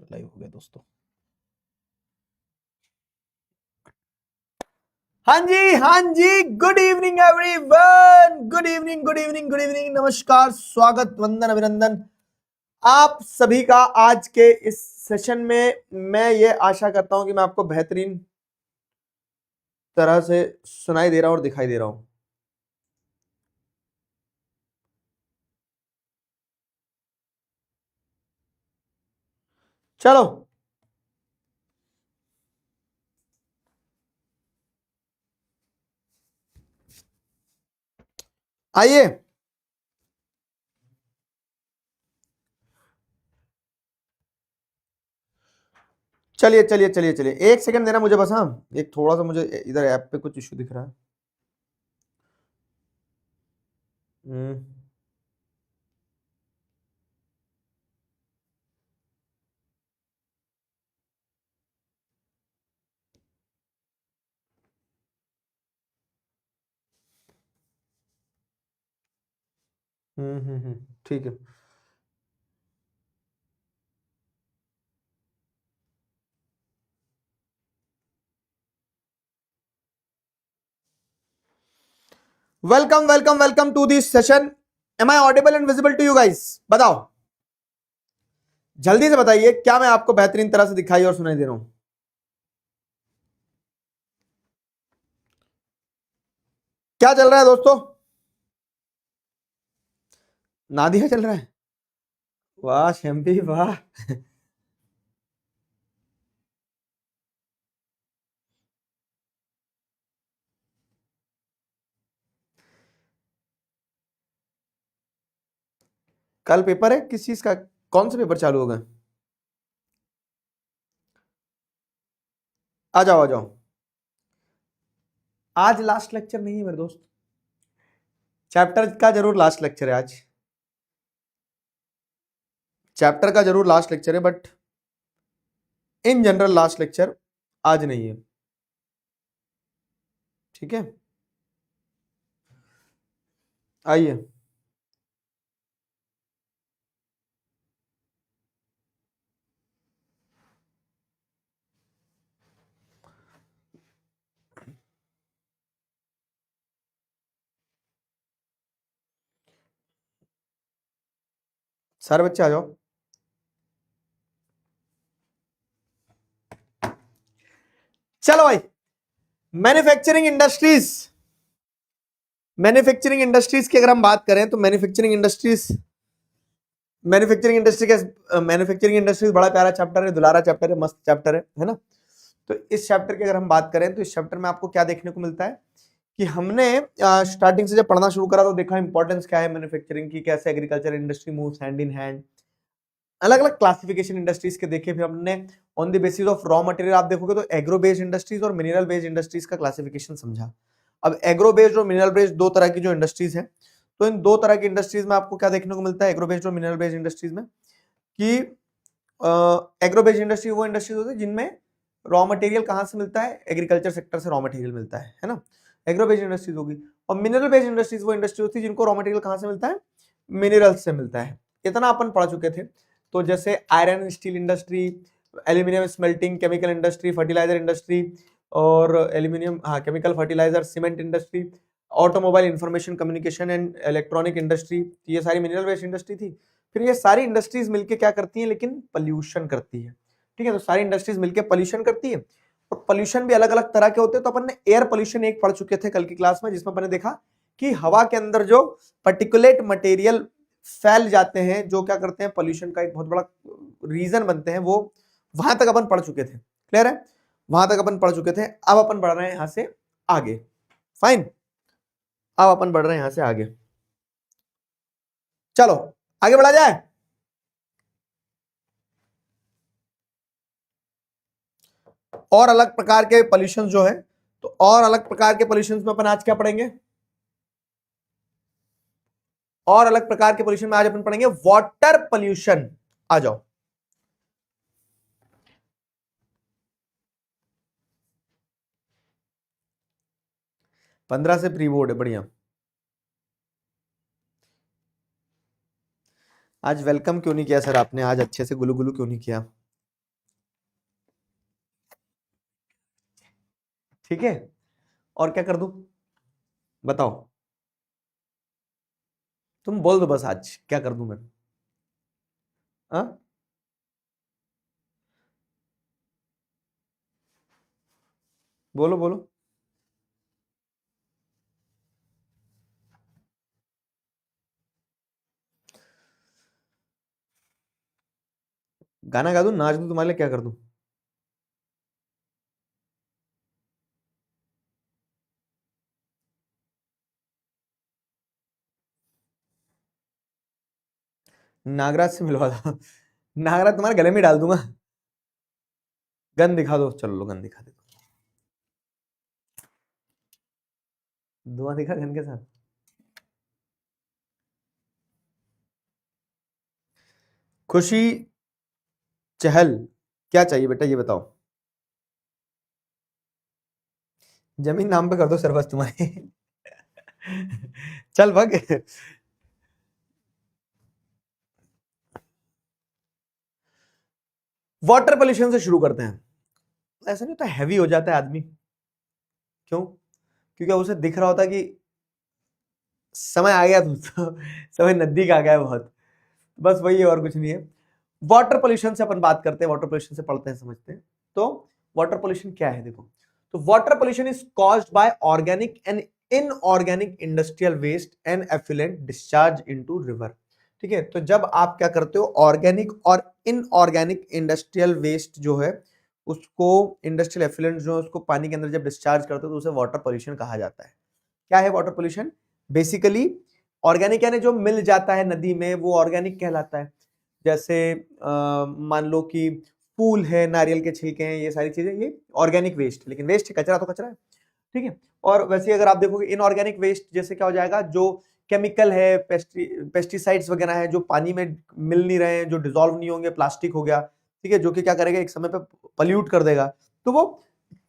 Live हो गया दोस्तों। हाँ जी, good evening everyone, good evening, good evening, good evening, नमस्कार, स्वागत, वंदन, अभिनंदन आप सभी का आज के इस सेशन में। मैं ये आशा करता हूं कि मैं आपको बेहतरीन तरह से सुनाई दे रहा हूं और दिखाई दे रहा हूं। चलो आइए, चलिए चलिए चलिए चलिए, एक सेकंड देना मुझे बस। हाँ, एक थोड़ा सा मुझे इधर ऐप पे कुछ इशू दिख रहा है। हम्म ठीक है। Welcome welcome welcome to this session. Am I audible and visible to you guys? बताओ, जल्दी से बताइए, क्या मैं आपको बेहतरीन तरह से दिखाई और सुनाई दे रहा हूं? क्या चल रहा है दोस्तों? नादिया चल रहा है? वाह शैम्पी वाह। कल पेपर है किस चीज का? कौन सा पेपर चालू होगा? आ जाओ आ जाओ। आज लास्ट लेक्चर नहीं है मेरे दोस्त। चैप्टर का जरूर लास्ट लेक्चर है आज। चैप्टर का जरूर लास्ट लेक्चर है, but in general last lecture आज नहीं है। ठीक है, आइए। सारे बच्चे आ जाओ। चलो भाई, मैन्युफैक्चरिंग इंडस्ट्रीज। मैन्युफैक्चरिंग इंडस्ट्रीज की अगर हम बात करें तो मैन्युफैक्चरिंग इंडस्ट्रीज, मैन्युफैक्चरिंग इंडस्ट्रीज बड़ा प्यारा चैप्टर है, दुलारा चैप्टर है, मस्त चैप्टर है ना? तो इस चैप्टर की अगर हम बात करें तो इस चैप्टर में आपको क्या देखने को मिलता है कि हमने स्टार्टिंग से जब पढ़ना शुरू करा तो देखा इंपॉर्टेंस क्या है मैन्युफैक्चरिंग की, कैसे agriculture industry moves hand in hand, अलग अलग क्लासिफिकेशन इंडस्ट्रीज के देखे। फिर हमने on the basis of raw material, आप देखोगे तो एग्रो बेस्ड इंडस्ट्रीज और मिनरल बेस्ड इंडस्ट्रीज का क्लासिफिकेशन समझा। अब एग्रो बेस्ड और मिनरल बेस्ड दो तरह की जो इंडस्ट्रीज है, तो इन दो तरह की इंडस्ट्रीज में आपको क्या देखने को मिलता है एग्रो बेस्ड और मिनरल बेस्ड इंडस्ट्रीज में, कि एग्रो बेस्ड इंडस्ट्री वो इंडस्ट्रीज होती है जिनमें रॉ मटेरियल कहां से मिलता है? एग्रीकल्चर सेक्टर से रॉ मटेरियल मिलता है ना? एग्रो बेस्ड इंडस्ट्रीज होगी। और मिनरल बेस्ड इंडस्ट्रीज वो इंडस्ट्री होती है जिनको रॉ मटेरियल कहां से मिलता है? मिनरल्स से मिलता है। इतना अपन पढ़ चुके थे। तो जैसे iron steel industry, aluminium smelting, chemical industry, fertiliser industry और एल्यूमिनियम, हाँ, chemical fertiliser, cement industry, automobile information communication and electronic industry, ये सारी मिनरल बेस्ड इंडस्ट्री थी। फिर ये सारी इंडस्ट्रीज मिलके क्या करती हैं? लेकिन पॉल्यूशन करती है। ठीक है, तो सारी इंडस्ट्रीज मिलके पॉल्यूशन करती है। और पॉल्यूशन भी अलग अलग तरह के होते हैं। तो अपन ने एयर पॉल्यूशन एक पढ़ चुके थे कल की क्लास में, जिसमें अपन ने देखा कि हवा के अंदर जो पर्टिकुलेट मटेरियल फैल जाते हैं, जो क्या करते हैं, पॉल्यूशन का एक बहुत बड़ा रीजन बनते हैं, वो वहां तक अपन पढ़ चुके थे। क्लियर है? वहां तक अपन पढ़ चुके थे। अब अपन बढ़ रहे हैं यहां से आगे। फाइन, अब अपन बढ़ रहे हैं यहां से आगे। चलो आगे बढ़ा जाए। और अलग प्रकार के पॉल्यूशन जो है, तो और अलग प्रकार के पॉल्यूशन में अपन आज क्या पढ़ेंगे? और अलग प्रकार के पॉल्यूशन में आज अपन पढ़ेंगे वाटर पॉल्यूशन। आ जाओ। 15 से प्री बोर्ड है, बढ़िया। आज वेलकम क्यों नहीं किया सर आपने? आज अच्छे से गुलू गुलू क्यों नहीं किया? ठीक है, और क्या कर दूं बताओ? तुम बोल दो बस, आज क्या कर दूं मैं? हाँ, बोलो बोलो। गाना गा दूं, नाच दूं तुम्हारे लिए, क्या कर दूं? नागराज से मिलवा दो। नागराज तुम्हारे गले में डाल दूंगा। गन दिखा दो, चलो लो गन दिखा दो। धुआं दिखा गन के साथ। खुशी चहल, क्या चाहिए बेटा ये बताओ? जमीन नाम पे कर दो सर बस तुम्हारे। चल भग। वाटर पोल्यूशन से शुरू करते हैं। ऐसा नहीं होता हैवी हो जाता है आदमी? क्यों? क्योंकि उसे दिख रहा होता है कि समय आ गया, तो समय नजदीक आ गया है बहुत। बस वही है, और कुछ नहीं है। वाटर पोल्यूशन से अपन बात करते हैं, वाटर पोल्यूशन से पढ़ते हैं, समझते हैं। तो वाटर पोल्यूशन क्या है देखो। तो water pollution is caused by organic and inorganic industrial waste and effluent discharge into river. ठीक है, तो जब आप क्या करते हो, ऑर्गेनिक और इनऑर्गेनिक इंडस्ट्रियल वेस्ट जो है उसको, इंडस्ट्रियल एफ्लुएंट जो है उसको पानी के अंदर जब डिस्चार्ज करते हो तो उसे वाटर पोल्यूशन कहा जाता है। क्या है वाटर पोल्यूशन? बेसिकली ऑर्गेनिक यानी जो मिल जाता है नदी में वो ऑर्गेनिक कहलाता है। जैसे मान लो कि फूल है, नारियल के छिलके हैं, ये सारी चीजें ये ऑर्गेनिक वेस्ट, लेकिन वेस्ट है, कचरा तो कचरा है। ठीक है, और वैसे अगर आप देखोगे इनऑर्गेनिक वेस्ट जैसे क्या हो जाएगा, जो केमिकल है, पेस्टिसाइड्स वगैरह है जो पानी में मिल नहीं रहे हैं, जो डिजोल्व नहीं होंगे, प्लास्टिक हो गया, ठीक है, जो कि क्या करेगा एक समय पे पल्यूट कर देगा। तो वो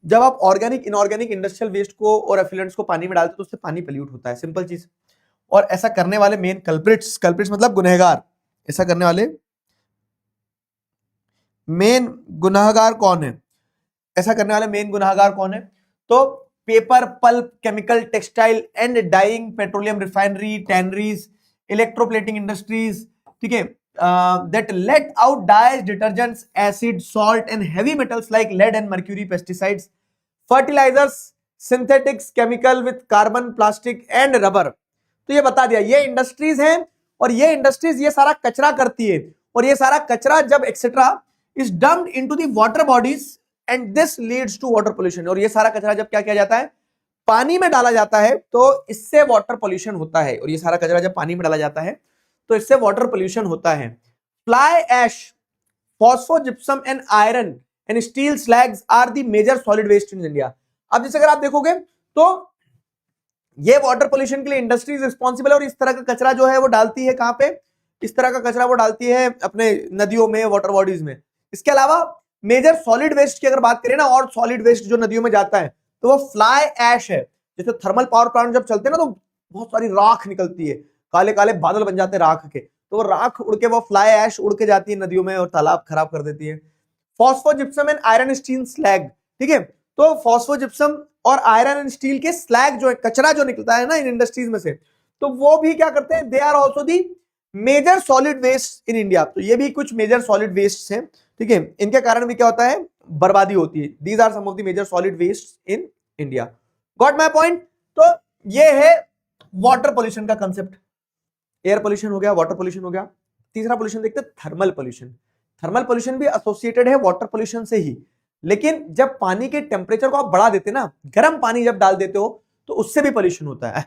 जब आप ऑर्गेनिक इनऑर्गेनिक इंडस्ट्रियल वेस्ट को और एफ्लुएंट्स को पानी में डालते हो तो उससे पानी पल्यूट होता है, सिंपल चीज। और ऐसा करने वाले मेन कल्प्रिट्स, कल्प्रिट्स मतलब गुनहगार, ऐसा करने वाले मेन गुनाहगार कौन है? ऐसा करने वाले मेन गुनाहगार कौन है? तो paper, pulp, chemical, textile and dyeing, petroleum refinery, tanneries, electroplating industries, ठीक है, that let out dyes, detergents, acid, salt and heavy metals like lead and mercury, pesticides, fertilizers, synthetics, chemical with carbon, plastic and rubber। तो ये बता दिया, ये industries हैं और ये इंडस्ट्रीज ये सारा कचरा करती है, और ये सारा कचरा जब etcetera is dumped into the water bodies and this leads to water pollution. और ये सारा कचरा जब क्या किया जाता है, पानी में डाला जाता है, तो इससे वाटर पोल्यूशन होता है। और ये सारा कचरा जब पानी में डाला जाता है तो इससे वाटर पोल्यूशन होता है। Fly ash, phosphogypsum and iron and steel slags are the major solid waste in India. अब जैसे अगर आप देखोगे तो ये वाटर पोल्यूशन के लिए इंडस्ट्रीज रिस्पॉन्सिबल है, और इस तरह का कचरा जो है वो डालती है कहां पे, इस तरह का कचरा वो डालती है अपने नदियों में, वाटर बॉडीज में। इसके अलावा मेजर सॉलिड वेस्ट की अगर बात करें ना, और सॉलिड वेस्ट जो नदियों में जाता है तो वो फ्लाई ऐश है। जैसे थर्मल पावर प्लांट जब चलते हैं ना तो बहुत सारी राख निकलती है, काले काले बादल बन जाते हैं राख के, तो वो राख उड़ के, वो फ्लाई ऐश उड़ के जाती है नदियों में और तालाब खराब कर देती है। Phosphogypsum and iron steel slag, ठीक है, तो फॉस्फोजिप्सम और आयरन एंड स्टील के स्लैग जो है, कचरा जो निकलता है ना इन इंडस्ट्रीज में से, तो वो भी क्या करते हैं, they are also the major solid waste in India. तो ये भी कुछ मेजर सॉलिड वेस्ट हैं, ठीक है, इनके कारण भी क्या होता है, बर्बादी होती है। These are some of the major solid waste in India. Got my point? तो ये है वाटर पोल्यूशन का कंसेप्ट। एयर पोल्यूशन हो गया, वाटर पोल्यूशन हो गया। तीसरा पोल्यूशन देखते हैं, थर्मल पोल्यूशन। थर्मल पोल्यूशन भी एसोसिएटेड है वाटर पोल्यूशन से ही, लेकिन जब पानी के टेम्परेचर को आप बढ़ा देते ना, गर्म पानी जब डाल देते हो तो उससे भी पोल्यूशन होता है।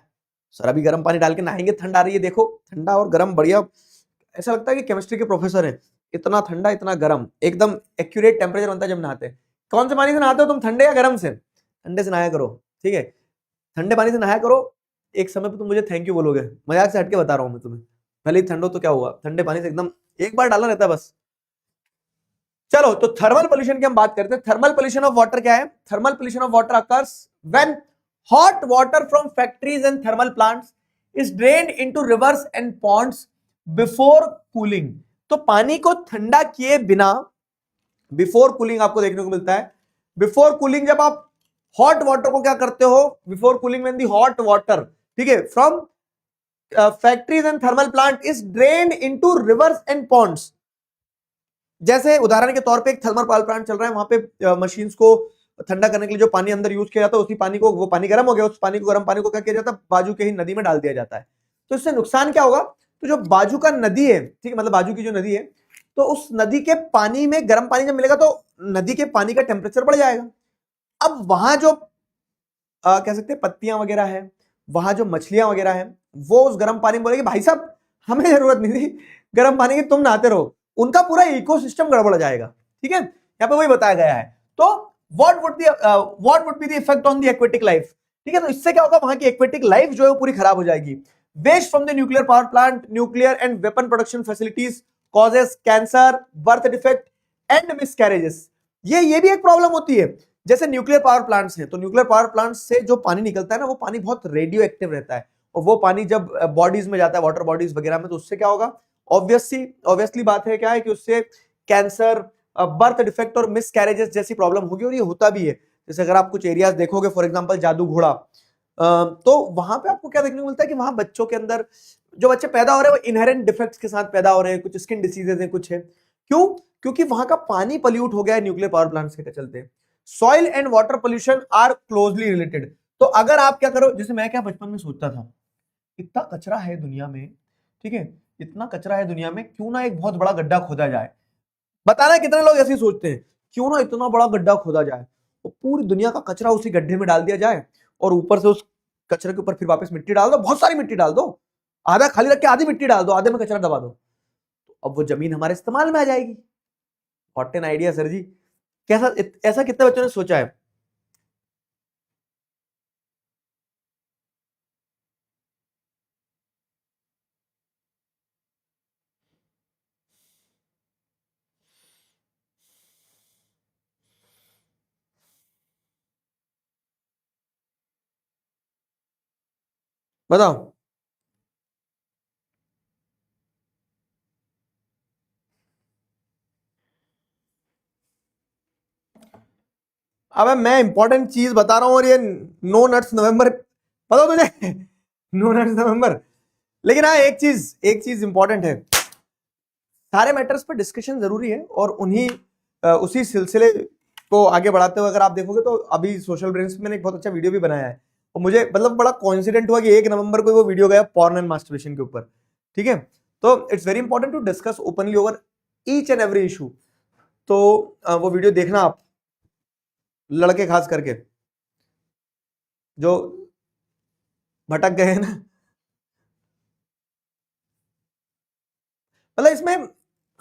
सर अभी गर्म पानी डाल के नहाएंगे, ठंड आ रही है, देखो ठंडा और गर्म बढ़िया, ऐसा लगता है कि केमिस्ट्री के प्रोफेसर हैं, इतना ठंडा इतना गर्म, एकदम एक्यूरेट टेम्परेचर बनता है जब नहाते हैं। कौन से पानी से नहाते हो तुम, ठंडे या गर्म से? ठंडे से नहाया करो, ठीक है, ठंडे पानी से नहाया करो। एक समय पे तुम मुझे थैंक यू बोलोगे, मजाक से हटके बता रहा हूं मैं तुम्हें। भले ही ठंडो तो क्या हुआ, ठंडे पानी से एकदम एक बार डालना रहता है बस। चलो, तो थर्मल पोल्यूशन की हम बात करते हैं। थर्मल पोल्यूशन ऑफ वाटर क्या है? Thermal pollution of water occurs when hot water from factories and thermal plants is drained into rivers and ponds before cooling. तो पानी को ठंडा किए बिना बिफोर कूलिंग आपको देखने को मिलता है। बिफोर कूलिंग जब आप हॉट वाटर को क्या करते हो, बिफोर कूलिंग में दी हॉट वाटर, ठीक है, from factories and thermal plant is drained into rivers and ponds. जैसे उदाहरण के तौर पे एक थर्मल पावर प्लांट चल रहा है, वहां पे मशीन्स को ठंडा करने के लिए जो पानी अंदर यूज किया जाता है, उसी पानी को, वो पानी गर्म हो गया, उस पानी को, गर्म पानी को क्या किया जाता है, बाजू के ही नदी में डाल दिया जाता है। तो इससे नुकसान क्या होगा, तो जो बाजू का नदी है, ठीक है, मतलब बाजू की जो नदी है, तो उस नदी के पानी में गर्म पानी जब मिलेगा तो नदी के पानी का टेम्परेचर बढ़ जाएगा। अब वहां जो कह सकते हैं पत्तियां वगैरह है, वहां जो मछलियां वगैरह है, वो उस गर्म पानी में बोलेगी भाई साहब हमें जरूरत नहीं थी गर्म पानी की, तुम नहाते रहो, उनका पूरा इकोसिस्टम गड़बड़ जाएगा। ठीक है, यहाँ पे वही बताया गया है। तो what would be the effect on the aquatic life, ठीक है, तो इससे क्या होगा, वहां की एक्वेटिक लाइफ जो है वो पूरी खराब हो जाएगी। Waste from the nuclear power plant, nuclear and weapon production facilities causes cancer, birth defect and miscarriages. ये भी एक प्रॉब्लम होती है। जैसे न्यूक्लियर पावर प्लांट्स हैं, तो न्यूक्लियर पावर प्लांट्स से जो पानी निकलता है ना, वो पानी बहुत रेडियो एक्टिव रहता है, और वो पानी जब बॉडीज में जाता है, वाटर बॉडीज वगैरह में, तो उससे क्या होगा, ऑब्वियसली बात है क्या है कि उससे कैंसर, बर्थ डिफेक्ट और मिसकैरेजेस जैसी प्रॉब्लम होगी, और ये होता भी है। जैसे अगर आप कुछ एरियाज देखोगे, फॉर एग्जांपल जादू घोड़ा, तो वहां पे आपको क्या देखने को मिलता है कि वहां बच्चों के अंदर जो बच्चे पैदा हो रहे हैं वो इनहेरेंट डिफेक्ट्स के साथ पैदा हो रहे हैं, कुछ स्किन डिसीजेज हैं, कुछ है। क्यों? क्योंकि वहां का पानी पल्यूट हो गया है न्यूक्लियर पावर प्लांट्स के चलते। Soil and water pollution are closely related. तो अगर आप क्या करो, जैसे मैं क्या बचपन में सोचता था, इतना कचरा है दुनिया में, ठीक है, इतना कचरा है दुनिया में, क्यों ना एक बहुत बड़ा गड्ढा खोदा जाए। बताना कितने लोग ऐसे ही सोचते हैं, क्यों ना इतना बड़ा गड्ढा खोदा जाए और पूरी दुनिया का कचरा उसी गड्ढे में डाल दिया जाए, और ऊपर से उस कचरे के ऊपर फिर वापस मिट्टी डाल दो, बहुत सारी मिट्टी डाल दो, आधा खाली रख के आधी मिट्टी डाल दो, आधे में कचरा दबा दो, तो अब वो जमीन हमारे इस्तेमाल में आ जाएगी। व्हाट एन आइडिया सर जी। कैसा, ऐसा कितने बच्चों ने सोचा है? बताओ। अबे मैं इंपॉर्टेंट चीज बता रहा हूं, और ये नो नट्स नवंबर, पता तुझे नो नट्स नवंबर। लेकिन हाँ, एक चीज इंपॉर्टेंट है, सारे मैटर्स पर डिस्कशन जरूरी है, और उन्हीं उसी सिलसिले को आगे बढ़ाते हुए अगर आप देखोगे तो अभी सोशल ब्रेन्स में मैंने एक बहुत अच्छा वीडियो भी बनाया है, और मुझे मतलब बड़ा कोइंसिडेंट हुआ कि 1 नवंबर को वो वीडियो गया पॉर्न एंड मास्टरबेशन के ऊपर। ठीक है, तो it's very important to discuss openly over each and every issue. तो वो वीडियो देखना आप, लड़के खास करके जो भटक गए हैं ना, मतलब इसमें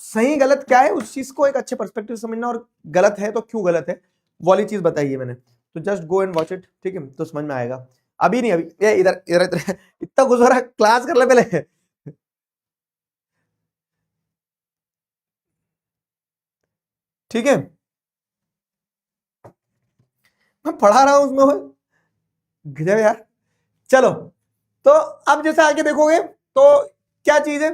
सही गलत क्या है उस चीज को एक अच्छे पर्सपेक्टिव समझना, और गलत है तो क्यों गलत है, वो वाली चीज बताई है मैंने। तो just go and watch it, ठीक है, तो समझ में आएगा। अभी नहीं, अभी ये इधर इधर इधर इतना कुछ हो रहा है, क्लास कर ले पहले। ठीक है, मैं पढ़ा रहा हूं उसमें, गजब यार। चलो, तो अब जैसे आगे देखोगे तो क्या चीज है,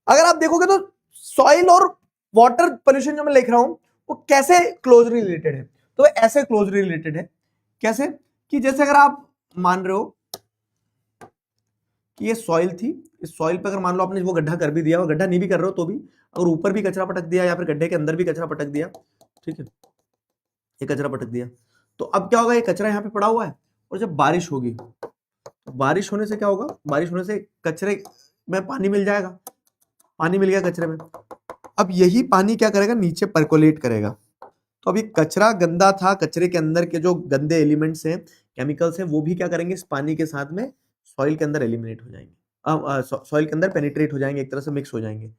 अगर आप देखोगे तो सॉइल और वाटर पोल्यूशन जो मैं लिख रहा हूं वो कैसे क्लोजली रिलेटेड है, तो ऐसे क्लोजली रिलेटेड है। कैसे? कि जैसे अगर आप मान रहे हो कि ये सॉइल थी, इस सॉइल पे अगर मान लो आपने वो गड्ढा कर भी दिया, और गड्ढा नहीं भी कर रहे हो तो भी, अगर ऊपर भी कचरा पटक दिया या फिर गड्ढे के अंदर भी कचरा पटक दिया, ठीक है, ये कचरा पटक दिया, तो अब क्या होगा, ये कचरा यहाँ पे पड़ा हुआ है, और जब बारिश होगी तो बारिश होने से क्या होगा, बारिश होने से कचरे में पानी मिल जाएगा, पानी मिल गया कचरे में। अब यही पानी क्या करेगा, नीचे परकोलेट करेगा। तो अभी कचरा गंदा था, कचरे के अंदर के जो गंदे एलिमेंट्स हैं, केमिकल्स हैं, वो भी क्या करेंगे, इस पानी के साथ में सॉइल के अंदर एलिमिनेट हो जाएंगे, सॉइल के अंदर पेनिट्रेट हो जाएंगे, एक तरह से मिक्स हो जाएंगे।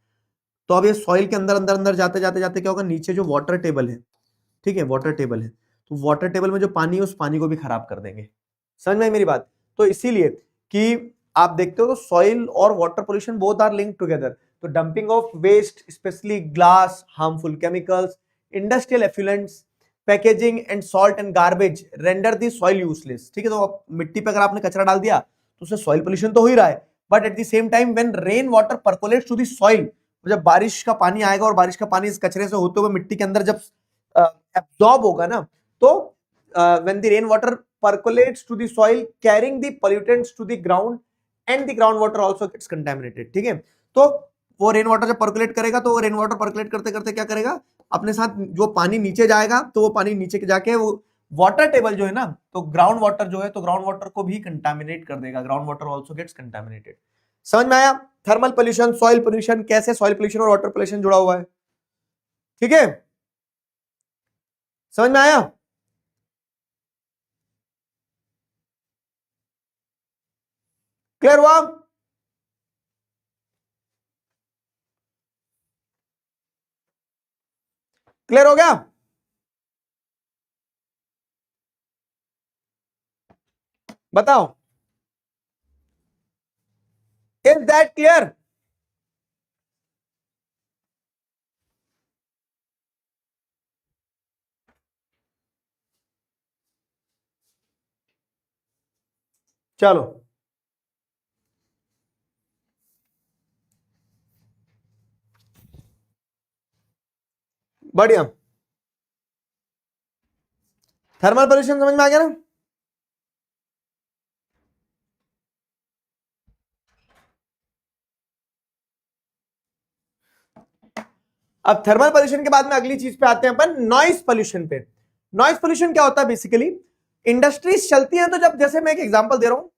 तो अब ये सॉइल के अंदर अंदर अंदर जाते जाते जाते क्या होगा, नीचे जो वाटर टेबल है, ठीक है, वाटर टेबल है, तो वाटर टेबल में जो पानी है उस पानी को भी खराब कर देंगे। समझ में आई मेरी बात? तो इसीलिए कि आप देखते हो तो सॉइल और water pollution both are linked together. तो dumping of waste, specially glass, harmful chemicals, industrial effluents, packaging and salt and garbage render the soil useless. ठीक है, तो मिट्टी पे अगर आपने कचरा डाल दिया तो उससे सॉइल पोल्यूशन तो हो ही रहा है, but at the same time when rain water percolates to the soil, जब बारिश का पानी आएगा और बारिश का पानी इस कचरे से होते हुए मिट्टी के अंदर जब एब्जॉर्ब होगा ना, तो when the rain water percolates to the soil carrying the pollutants to the ground and the groundwater also gets contaminated। ठीक है, तो वो रेन वाटर जब परकुलेट करेगा तो वो रेन वाटर परकुलेट करते करते क्या करेगा, अपने साथ जो पानी नीचे जाएगा तो वो पानी नीचे जाके वो वाटर टेबल जो है ना, तो ग्राउंड वाटर जो है, तो ग्राउंड वाटर को भी कंटामिनेट कर देगा, ground water also gets contaminated. समझ में आया? थर्मल पोल्यूशन, सॉइल पोल्यूशन, कैसे सॉइल पोल्यूशन और वाटर पोल्यूशन जुड़ा हुआ है। ठीक है, समझ में आया? क्लियर हुआ? क्लियर हो गया? बताओ, इज दैट क्लियर? चलो, बढ़िया। थर्मल पोल्यूशन समझ में आ गया ना? अब थर्मल पोल्यूशन के बाद में अगली चीज पे आते हैं अपन, नॉइस पोल्यूशन पे। नॉइस पोल्यूशन क्या होता है? बेसिकली इंडस्ट्रीज चलती हैं, तो जब, जैसे मैं एक एग्जांपल दे रहा हूं,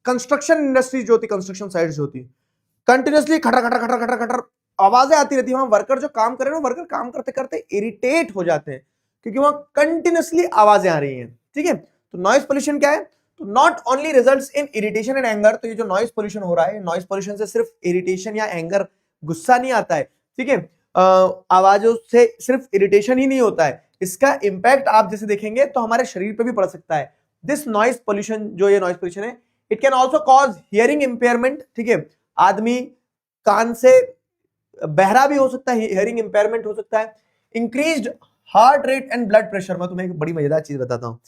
कंस्ट्रक्शन इंडस्ट्रीज जो होती है, कंस्ट्रक्शन साइट्स जो होती है, कंटिन्यूसली खटर खटर खटर खटर खटर आवाजें आती रहती है, वहां वर्कर जो काम कर रहे हैं, वर्कर काम करते करते इरिटेट हो जाते हैं क्योंकि वहां कंटिन्यूसली आवाजें आ रही हैं। ठीक है, तो नॉइस पोल्यूशन क्या है? तो not only results in irritation and anger, तो ये जो नॉइस पोल्यूशन हो रहा है, नॉइस पोल्यूशन से सिर्फ इरिटेशन या एंगर, गुस्सा नहीं आता है। ठीक है, आवाजों से सिर्फ इरिटेशन ही नहीं होता है, इसका इंपैक्ट आप जैसे देखेंगे तो हमारे शरीर पे भी पड़ सकता है। दिस नॉइस पोल्यूशन, जो ये नॉइस पोल्यूशन है, it can also cause hearing impairment. ठीक है, आदमी कान से बहरा भी हो सकता है, हियरिंग इंपेयरमेंट हो सकता है, increased heart rate and blood pressure. मैं तुम्हें एक बड़ी मजेदार चीज बताता हूँ।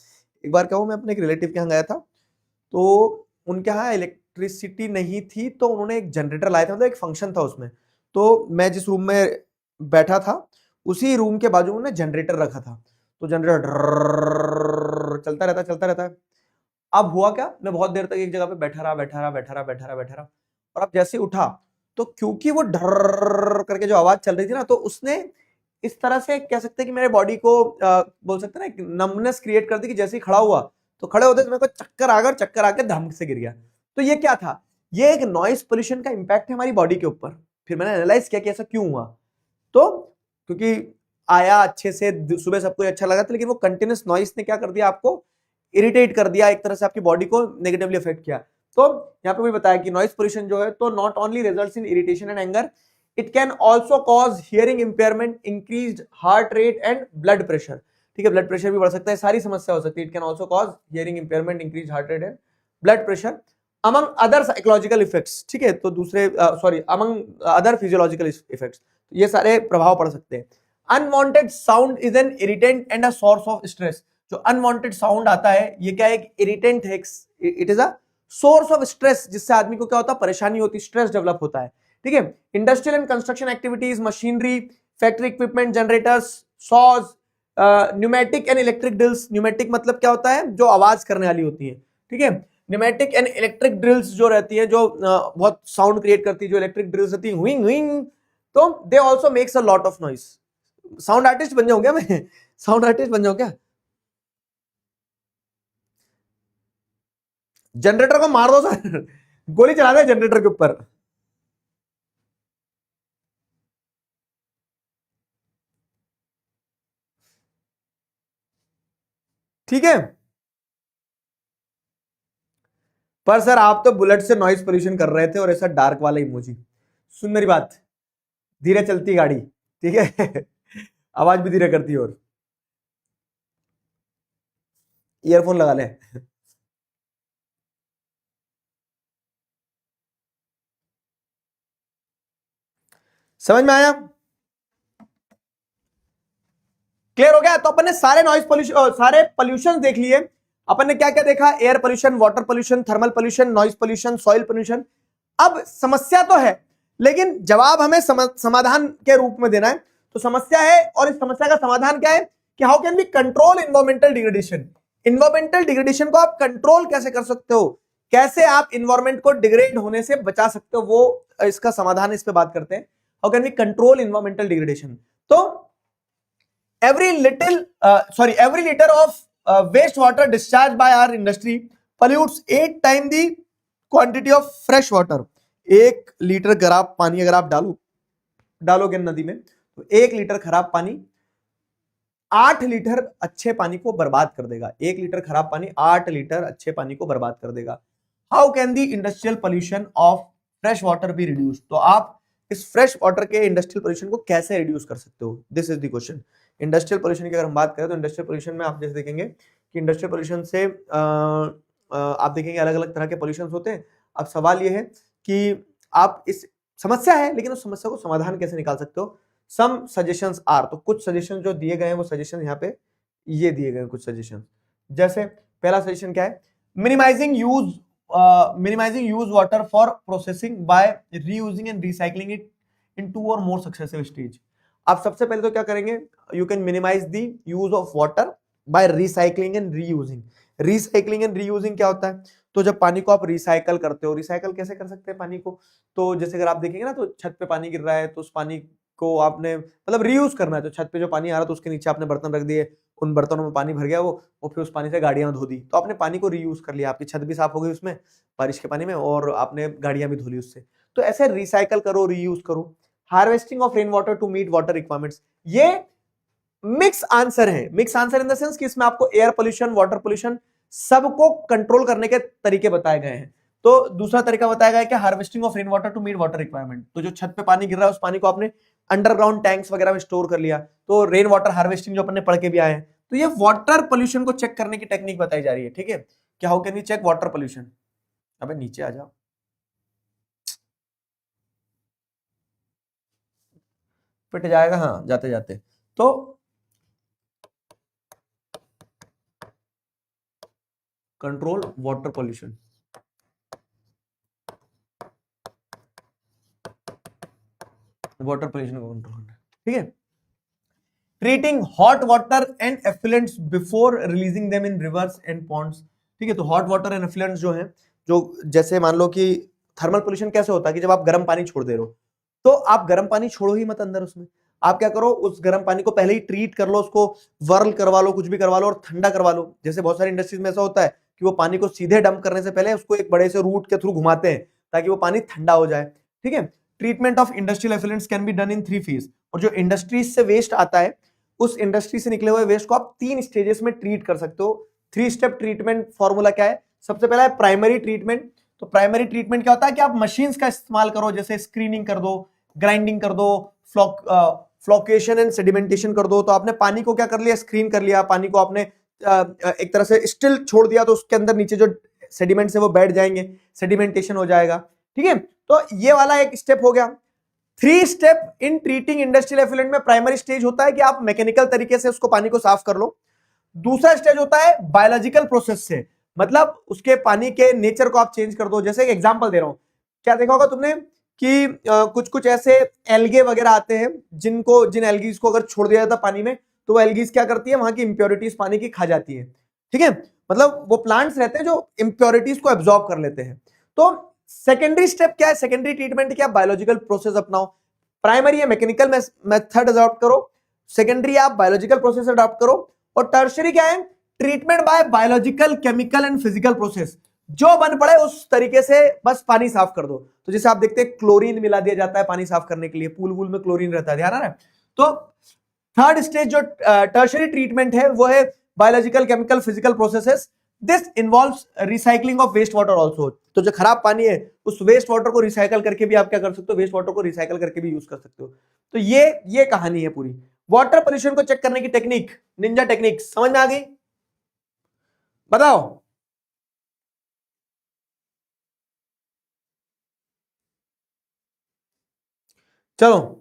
एक बार क्या हुआ, मैं अपने एक रिलेटिव के यहाँ गया था, तो उनके यहाँ इलेक्ट्रिसिटी नहीं थी, तो उन्होंने एक जनरेटर लाया था, मतलब एक फंक्शन था उसमें। तो मैं जिस रूम में बैठा था उसी रूम के बाजू में जनरेटर रखा था, तो जनरेटर चलता रहता है। अब हुआ क्या, मैं बहुत देर तक एक जगह पे बैठा रहा, और अब जैसे उठा तो क्योंकि वो ढर करके जो आवाज चल रही थी ना, तो उसने इस तरह से कह सकते हैं कि मेरे बॉडी को बोल सकते हैं ना, नमनेस क्रिएट कर दी, कि जैसे ही खड़ा हुआ तो खड़े होते मेरे को चक्कर आ गया, चक्कर आके धमक से गिर गया। तो ये क्या था? ये एक नॉइस पोल्यूशन का इंपैक्ट है हमारी बॉडी के ऊपर। फिर मैंने एनालाइज किया कि ऐसा क्यों हुआ, तो क्योंकि आया अच्छे से, सुबह सब कुछ अच्छा लगा था, लेकिन वो कंटिन्यूस नॉइस ने क्या कर दिया, आपको इरिटेट कर दिया, एक तरह से आपकी बॉडी को नेगेटिवली अफेक्ट किया। तो यहाँ पे भी बताया कि नॉइस पोल्यूशन जो है, तो not only results in irritation and anger, it can also cause hearing impairment, increased heart rate and blood pressure. ठीक है, ब्लड प्रेशर भी बढ़ सकता है, सारी समस्या हो सकती है। It can also cause hearing impairment, increase heart rate and blood pressure, among other psychological effects. ठीक है, तो दूसरे अमंग अदर फिजियोलॉजिकल इफेक्ट्स, ये सारे प्रभाव पड़ सकते हैं। Unwanted sound is an irritant and a source of stress. जो अनवांटेड साउंड आता है, ये क्या है? एक इरिटेंट है, it is a source of stress, जिससे आदमी को क्या होता है? परेशानी होती है, स्ट्रेस डेवलप होता है। ठीक है, industrial and construction activities, machinery, factory equipment, generators, saws, pneumatic and electric drills. Pneumatic मतलब क्या होता है? जो आवाज करने वाली होती है। ठीक है, न्यूमेटिक एंड इलेक्ट्रिक ड्रिल्स जो रहती है, जो बहुत साउंड क्रिएट करती है, जो इलेक्ट्रिक ड्रिल्स रहती है, हुइंग हुइंग, तो they also makes a lot of noise. Sound artist बन जाऊं क्या मैं? साउंड आर्टिस्ट बन जाऊं क्या? जनरेटर को मार दो सर, गोली चला दे जनरेटर के ऊपर। ठीक है, पर सर आप तो बुलेट से नॉइस पोल्यूशन कर रहे थे, और ऐसा डार्क वाला इमोजी। सुन मेरी बात, धीरे चलती गाड़ी, ठीक है, आवाज भी धीरे करती है, और ईयरफोन लगा ले। समझ में आया? क्लियर हो गया? तो अपन ने सारे नॉइज पोल्यूशन, सारे पोल्यूशन देख लिए। अपन ने क्या क्या देखा? Air pollution, water pollution, thermal pollution, noise pollution, soil pollution. अब समस्या तो है, लेकिन जवाब हमें समाधान के रूप में देना है। तो समस्या है, और इस समस्या का समाधान क्या है कि how can we control environmental degradation. Environmental degradation को आप कंट्रोल कैसे कर सकते हो, कैसे आप इन्वायरमेंट को डिग्रेड होने से बचा सकते हो, वो इसका समाधान, इस पे बात करते हैं। How can we control environmental degradation. तो every little every liter of wastewater discharged by our industry pollutes 8 times the quantity of fresh water। 1 litre खराब पानी अगर आप डालोगे नदी में, तो 1 लीटर खराब पानी 8 लीटर अच्छे पानी को बर्बाद कर देगा। 1 लीटर खराब पानी 8 लीटर अच्छे पानी को बर्बाद कर देगा। How can the industrial pollution of fresh water be reduce. तो आप इस फ्रेश वाटर के इंडस्ट्रियल पोल्यूशन को कैसे रिड्यूस कर सकते हो, this is the question. Industrial pollution की अगर हम बात करें तो इंडस्ट्रियल पोल्यूशन में आप जैसे देखेंगे कि इंडस्ट्रियल पोल्यूशन से आप देखेंगे अलग अलग तरह के पोल्यूशन होते हैं। अब सवाल ये है कि आप इस समस्या है, लेकिन उस समस्या को समाधान कैसे निकाल सकते हो। सम सजेशंस आर, तो कुछ सजेशन जो दिए गए हैं वो सजेशन यहाँ पे ये दिए गए हैं कुछ सजेशन। जैसे पहला सजेशन क्या है, minimising use water for processing by reusing and recycling it in 2 और मोर सक्सेसिव स्टेज। आप सबसे पहले तो क्या करेंगे, you can minimise the use of water by recycling and reusing. Recycling and reusing क्या होता है, तो जब पानी को आप रिसाइकल करते हो, रिसाइकल कैसे कर सकते हैं पानी को, तो जैसे अगर आप देखेंगे ना, तो छत पे पानी गिर रहा है, तो उस पानी को आपने मतलब रीयूज करना है। तो छत पे जो पानी आ रहा था उसके नीचे आपने बर्तन रख दिए, उन बर्तनों में पानी भर गया वो, और फिर उस पानी से गाड़ियां धो दी, तो आपने पानी को रीयूज कर लिया। आपकी छत भी साफ हो गई उसमें बारिश के पानी में, और आपने गाड़ियां भी धो ली उससे। तो ऐसे रिसाइकल करो, रीयूज करो। Harvesting of rain water to meet water requirements, ये मिक्स आंसर है। Mix answer in the sense कि इसमें आपको एयर पोल्यूशन, वाटर पोल्यूशन सबको कंट्रोल करने के तरीके बताए गए हैं। तो दूसरा तरीका बताया गया है कि harvesting of rain water to meet water requirement. तो जो छत पे पानी गिर रहा है उस पानी को आपने अंडरग्राउंड टैंक्स वगैरह में स्टोर कर लिया, तो रेन वाटर हार्वेस्टिंग जो अपन ने पढ़ के भी आए हैं। तो ये वाटर पोल्यूशन को चेक करने की टेक्निक बताई जा रही है, ठीक है, कि how can we check water pollution. अबे नीचे आ जाओ, पिट जाएगा हाँ जाते जाते। तो control water pollution, water pollution को कंट्रोल करना, ठीक है। Treating hot water and effluents before releasing them in rivers and ponds, ठीक है। तो हॉट वाटर एंड एफ्लुएंट्स जो है, जो जैसे मान लो कि थर्मल पोल्यूशन कैसे होता है कि जब आप गर्म पानी छोड़ दे रहे हो, तो आप गर्म पानी छोड़ो ही मत अंदर, उसमें आप क्या करो, उस गर्म पानी को पहले ही ट्रीट कर लो, उसको वर्ल करवा लो, कुछ भी करवा लो और ठंडा करवा लो। जैसे बहुत सारी इंडस्ट्रीज में ऐसा होता है कि वो पानी को सीधे डंप करने से पहले उसको एक बड़े से रूट के थ्रू घुमाते हैं ताकि वो पानी ठंडा हो जाए, ठीक है। Treatment of industrial effluents can be done in 3 phase. और जो इंडस्ट्रीज से वेस्ट आता है, उस इंडस्ट्री से निकले हुए वेस्ट को आप 3 स्टेजेस में ट्रीट कर सकते हो। 3 स्टेप ट्रीटमेंट फॉर्मूला क्या है, सबसे पहला है प्राइमरी ट्रीटमेंट। तो प्राइमरी ट्रीटमेंट क्या होता है कि आप मशीन्स का इस्तेमाल करो, जैसे स्क्रीनिंग कर दो, ग्राइंडिंग कर दो, फ्लोकेशन एंड सेडिमेंटेशन कर दो। तो आपने पानी को क्या कर लिया, स्क्रीन कर लिया, पानी को आपने एक तरह से स्टिल छोड़ दिया, तो उसके अंदर नीचे जो सेडिमेंट्स है वो बैठ जाएंगे, सेडिमेंटेशन हो जाएगा, ठीक है। तो ये वाला एक स्टेप हो गया। 3 step in treating industrial effluent में प्राइमरी स्टेज होता है कि आप मैकेनिकल तरीके से उसको पानी को साफ कर लो। दूसरा स्टेज होता है बायोलॉजिकल प्रोसेस से, मतलब उसके पानी के नेचर को आप चेंज कर दो। जैसे एक एग्जांपल दे रहा हूं, क्या देखा होगा तुमने कि कुछ कुछ ऐसे एल्गे वगैरह आते हैं जिन एल्गीज को अगर छोड़ दिया जाता पानी में, तो वो एल्गीज क्या करती है, वहां की इंप्योरिटीज पानी की खा जाती है, ठीक है। मतलब वो प्लांट्स रहते हैं जो इंप्योरिटीज को एब्जॉर्ब कर लेते हैं। तो सेकेंडरी स्टेप क्या है, सेकेंडरी ट्रीटमेंट क्या, बायोलॉजिकल प्रोसेस अपनाओ। प्राइमरी है मैकेनिकल मेथड अडॉप्ट करो, सेकेंडरी आप बायोलॉजिकल प्रोसेस अडॉप्ट करो, और टर्शरी क्या है, treatment bye biological, chemical and physical process. जो बन पड़े उस तरीके से बस पानी साफ कर दो। तो जैसे आप देखते हैं क्लोरीन मिला दिया जाता है पानी साफ करने के लिए, पूल वूल में क्लोरीन रहता है, ध्यान आ रहा है। तो थर्ड स्टेज जो टर्शरी ट्रीटमेंट है वो है biological, chemical, physical processes. This involves recycling of waste water also. तो जो खराब पानी है उस वेस्ट वाटर को रिसाइकल करके भी आप क्या कर सकते हो, वेस्ट वाटर को रिसाइकल करके भी यूज कर सकते हो। तो ये कहानी है पूरी। वाटर पोल्यूशन को चेक करने की टेक्निक, निंजा टेक्निक, समझ में आ गई, बताओ। चलो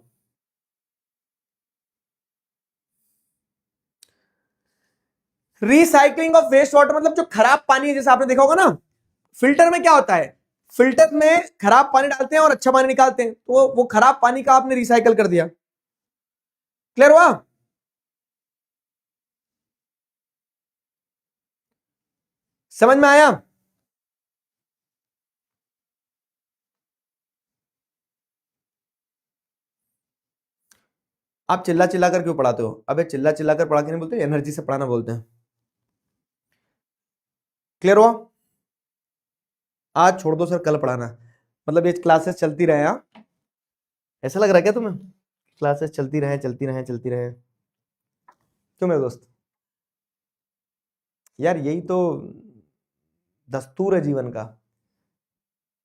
रिसाइकलिंग ऑफ वेस्ट वाटर मतलब जो खराब पानी है, जैसे आपने देखा होगा ना, फिल्टर में क्या होता है, फिल्टर में खराब पानी डालते हैं और अच्छा पानी निकालते हैं, तो वो खराब पानी का आपने रिसाइकल कर दिया। क्लियर हुआ? समझ में आया? आप चिल्ला चिल्ला कर क्यों पढ़ाते हो? अबे चिल्ला चिल्ला कर पढ़ा के नहीं बोलते, एनर्जी से पढ़ाना बोलते हैं। क्लियर हुआ? आज छोड़ दो सर, कल पढ़ाना। मतलब ये क्लासेस चलती रहे। हाँ, ऐसा लग रहा है क्या तुम्हें? क्लासेस चलती रहे चलती रहे चलती रहे, क्यों मेरे दोस्त? यार यही तो दस्तूर है जीवन का,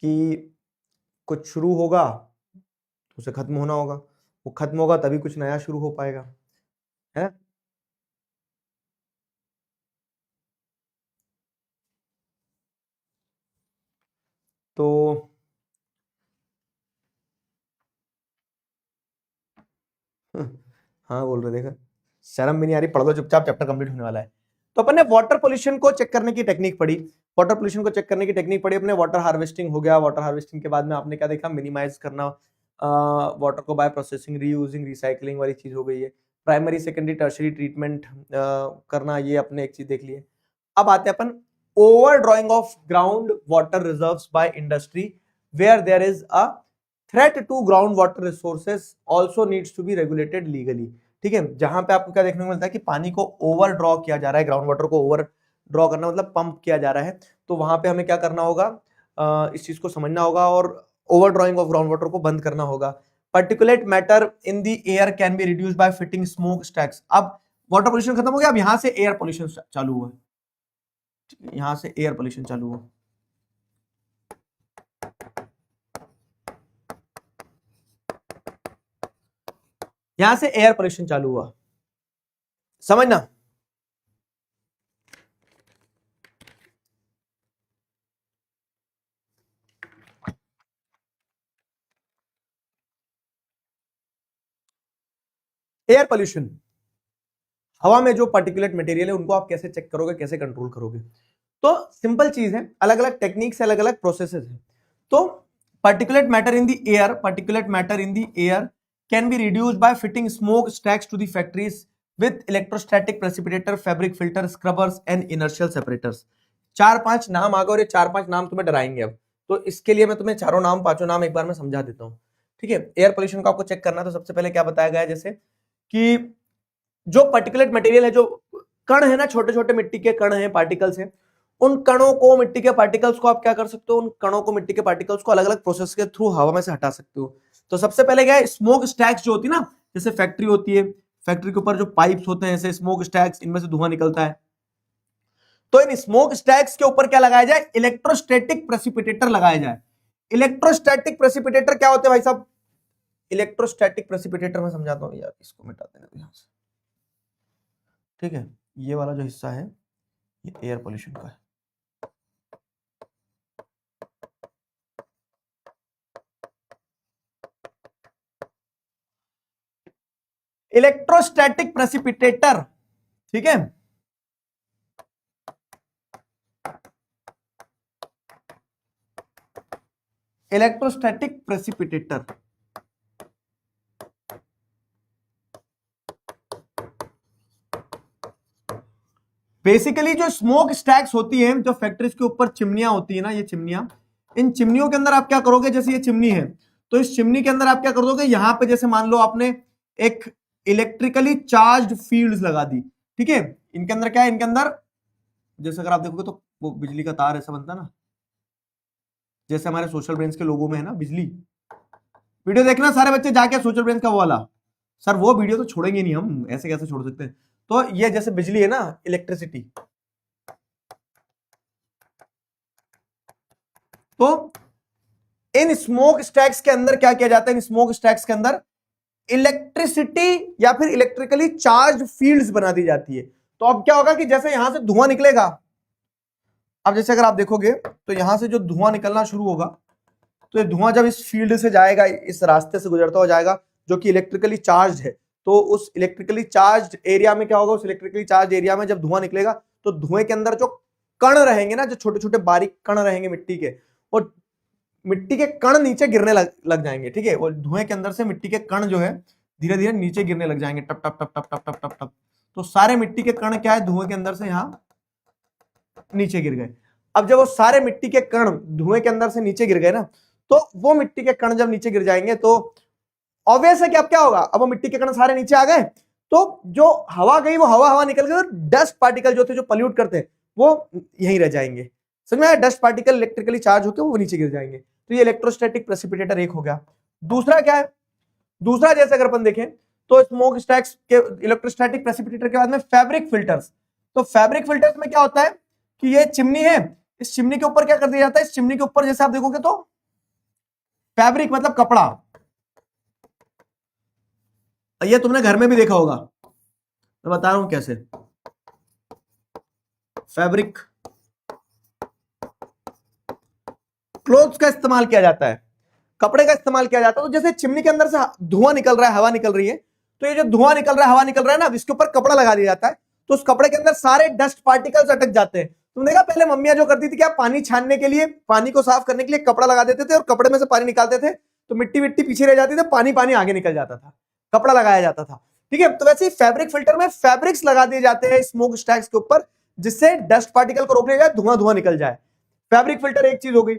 कि कुछ शुरू होगा तो उसे खत्म होना होगा, वो खत्म होगा तभी कुछ नया शुरू हो पाएगा, है? तो हाँ बोल रहे, देखा शर्म भी नहीं आ रही, पढ़ लो चुपचाप, चैप्टर कंप्लीट होने वाला है। तो अपन ने वाटर पोल्यूशन को चेक करने की टेक्निक पढ़ी, वाटर पोल्यूशन को चेक करने की टेक्निक पढ़ी अपने, वाटर हार्वेस्टिंग हो गया। वाटर हार्वेस्टिंग के बाद में आपने क्या देखा, मिनिमाइज करना वाटर को बाय प्रोसेसिंग, रीयूजिंग, रिसाइकलिंग वाली चीज हो गई है। प्राइमरी सेकेंडरी टर्शरी ट्रीटमेंट करना, ये अपने एक चीज देख लिए। अब आते हैं अपन over drawing of ground water reserves by industry where there is a threat to ground water resources also needs to be regulated legally. ठीक है, जहां पे आपको क्या देखने को मिलता है कि पानी को ओवर ड्रॉ किया जा रहा है, ग्राउंड वाटर को ओवर ड्रॉ करना मतलब पंप किया जा रहा है, तो वहां पे हमें क्या करना होगा, इस चीज को समझना होगा और over drawing of ground water को बंद करना होगा। Particulate matter in the air can be reduce by fitting smoke stacks. अब वाटर पोल्यूशन खत्म हो गया, अब यहां से एयर पोल्यूशन चालू हुआ, यहां से एयर पोल्यूशन चालू हुआ। यहां से एयर पोल्यूशन चालू हुआ, समझना। एयर पोल्यूशन, हवा में जो पार्टिकुलेट मटेरियल है उनको आप कैसे चेक करोगे, कैसे कंट्रोल करोगे? तो सिंपल चीज है, अलग अलग टेक्निक्स, अलग अलग प्रोसेसेस है। तो particulate matter in the air, particulate matter in the air can be reduced by fitting smoke stacks to the factories with electrostatic precipitator, fabric filter, scrubbers and inertial separators. 4-5 नाम आ गए और ये 4-5 नाम तुम्हें डराएंगे। अब तो इसके लिए मैं तुम्हें चारों नाम, पांचों नाम एक बार में समझा देता हूँ। ठीक है, एयर पोल्यूशन को आपको चेक करना, तो सबसे पहले क्या बताया गया है, जैसे कि जो पर्टिकुलेट मटेरियल है, जो कण है ना, छोटे छोटे मिट्टी के कण हैं, पार्टिकल्स हैं, उन कणों को, मिट्टी के पार्टिकल्स को आप क्या कर सकते हो, उन कणों को, मिट्टी के पार्टिकल्स को अलग अलग प्रोसेस के थ्रू हवा में से हटा सकते हो। तो सबसे पहले क्या है, स्मोक स्टैक्स जो होती है ना, जैसे फैक्ट्री होती है, फैक्ट्री के ऊपर जो पाइप्स होते हैं ऐसे स्मोक स्टैक्स, इनमें से धुआं निकलता है, तो इन स्मोक स्टैक्स के ऊपर क्या लगाया जाए, इलेक्ट्रोस्टैटिक प्रेसिपिटेटर लगाया जाए। इलेक्ट्रोस्टैटिक प्रेसिपिटेटर क्या होते हैं भाई साहब? इलेक्ट्रोस्टैटिक प्रेसिपिटेटर मैं समझाता हूं यार, इसको मिटा देना यहां से। ठीक है, ये वाला जो हिस्सा है ये एयर पोल्यूशन का है। इलेक्ट्रोस्टैटिक प्रेसिपिटेटर, ठीक है, इलेक्ट्रोस्टैटिक प्रेसिपिटेटर। बेसिकली जो स्मोक स्टैक्स होती है, जो फैक्ट्रीज के ऊपर चिमनियां होती है ना, ये चिमनियां, इन चिमनियों के अंदर आप क्या करोगे, जैसे ये चिमनी है, तो इस चिमनी के अंदर आप क्या कर दोगे, यहां पे जैसे मान लो आपने एक इलेक्ट्रिकली चार्ज फील्ड्स लगा दी। ठीक है, इनके अंदर क्या है, इनके अंदर जैसे अगर आप देखोगे तो वो बिजली का तार ऐसा बनता है ना, जैसे हमारे सोशल ब्रेन्स के लोगों में है ना बिजली। वीडियो देखना सारे बच्चे जाके, सोशल ब्रेन्स का वो वाला, सर वो वीडियो तो छोड़ेंगे नहीं हम, ऐसे कैसे छोड़ सकते हैं? तो ये जैसे बिजली है ना, इलेक्ट्रिसिटी, तो इन स्मोक स्टैक्स के अंदर क्या किया जाता है, इन स्मोक स्टैक्स के अंदर इलेक्ट्रिसिटी या फिर इलेक्ट्रिकली चार्ज फील्ड्स बना दी जाती है। तो अब क्या होगा कि जैसे यहां से धुआं निकलेगा, अब जैसे अगर आप देखोगे तो यहां से जो धुआं निकलना शुरू होगा, तो ये धुआं जब इस फील्ड से जाएगा, इस रास्ते से गुजरता हो जाएगा जो कि इलेक्ट्रिकली चार्ज है, तो उस इलेक्ट्रिकली चार्ज एरिया में क्या होगा, उस इलेक्ट्रिकली चार्ज एरिया में जब धुआं निकलेगा तो धुएं के अंदर जो कण रहेंगे ना, जो छोटे छोटे बारीक कण रहेंगे मिट्टी के, और मिट्टी के कण नीचे गिरने लग जाएंगे, ठीक है। और धुएं के अंदर से मिट्टी के कण जो है धीरे धीरे नीचे गिरने लग जाएंगे, टप टप टप टप टप टप टप टप। तो सारे मिट्टी के कण क्या है, धुएं के अंदर से यहां नीचे गिर गए। अब जब वो सारे मिट्टी के कण धुएं के अंदर से नीचे गिर गए ना, तो वो मिट्टी के कण जब नीचे गिर जाएंगे तो ऑब्वियस है कि अब क्या होगा, अब वो मिट्टी के कण सारे नीचे आ गए, तो जो हवा गई वो हवा निकल गई, और डस्ट पार्टिकल जो थे, जो पॉल्यूट करते हैं, वो यहीं रह जाएंगे। समझ में आया, डस्ट पार्टिकल इलेक्ट्रिकली चार्ज होकर वो नीचे गिर जाएंगे। तो ये इलेक्ट्रोस्टैटिक प्रेसिपिटेटर एक हो गया। दूसरा क्या है, दूसरा जैसे अगर अपन देखें तो स्मोक स्टैक्स के इलेक्ट्रोस्टैटिक प्रेसिपिटेटर के बाद में फैब्रिक फिल्टर्स। तो फैब्रिक फिल्टर्स में क्या होता है कि ये चिमनी है, इस चिमनी के ऊपर क्या कर दिया जाता है, इस चिमनी के ऊपर जैसे आप देखोगे तो फैब्रिक मतलब कपड़ा, ये तुमने घर में भी देखा होगा, मैं बता रहा हूं कैसे। फैब्रिक क्लोथ्स का इस्तेमाल किया जाता है, कपड़े का इस्तेमाल किया जाता है। तो जैसे चिमनी के अंदर से धुआं निकल रहा है, हवा निकल रही है, तो ये जो धुआं निकल रहा है, हवा निकल रहा है ना, इसके ऊपर कपड़ा लगा दिया जाता है, तो उस कपड़े के अंदर सारे डस्ट पार्टिकल्स अटक जाते हैं। तुमने देखा पहले मम्मियां जो करती थी, क्या पानी छानने के लिए, पानी को साफ करने के लिए कपड़ा लगा देते थे, और कपड़े में से पानी निकालते थे, तो मिट्टी मिट्टी पीछे रह जाती थी, पानी पानी आगे निकल जाता था, कपड़ा लगाया जाता था, ठीक है। तो वैसे ही फैब्रिक फिल्टर में फैब्रिक्स लगा दिए जाते हैं स्मोक स्टैक्स के ऊपर, जिससे डस्ट पार्टिकल को रोकने जाए, धुआं धुआं निकल जाए। फैब्रिक फिल्टर एक चीज हो गई,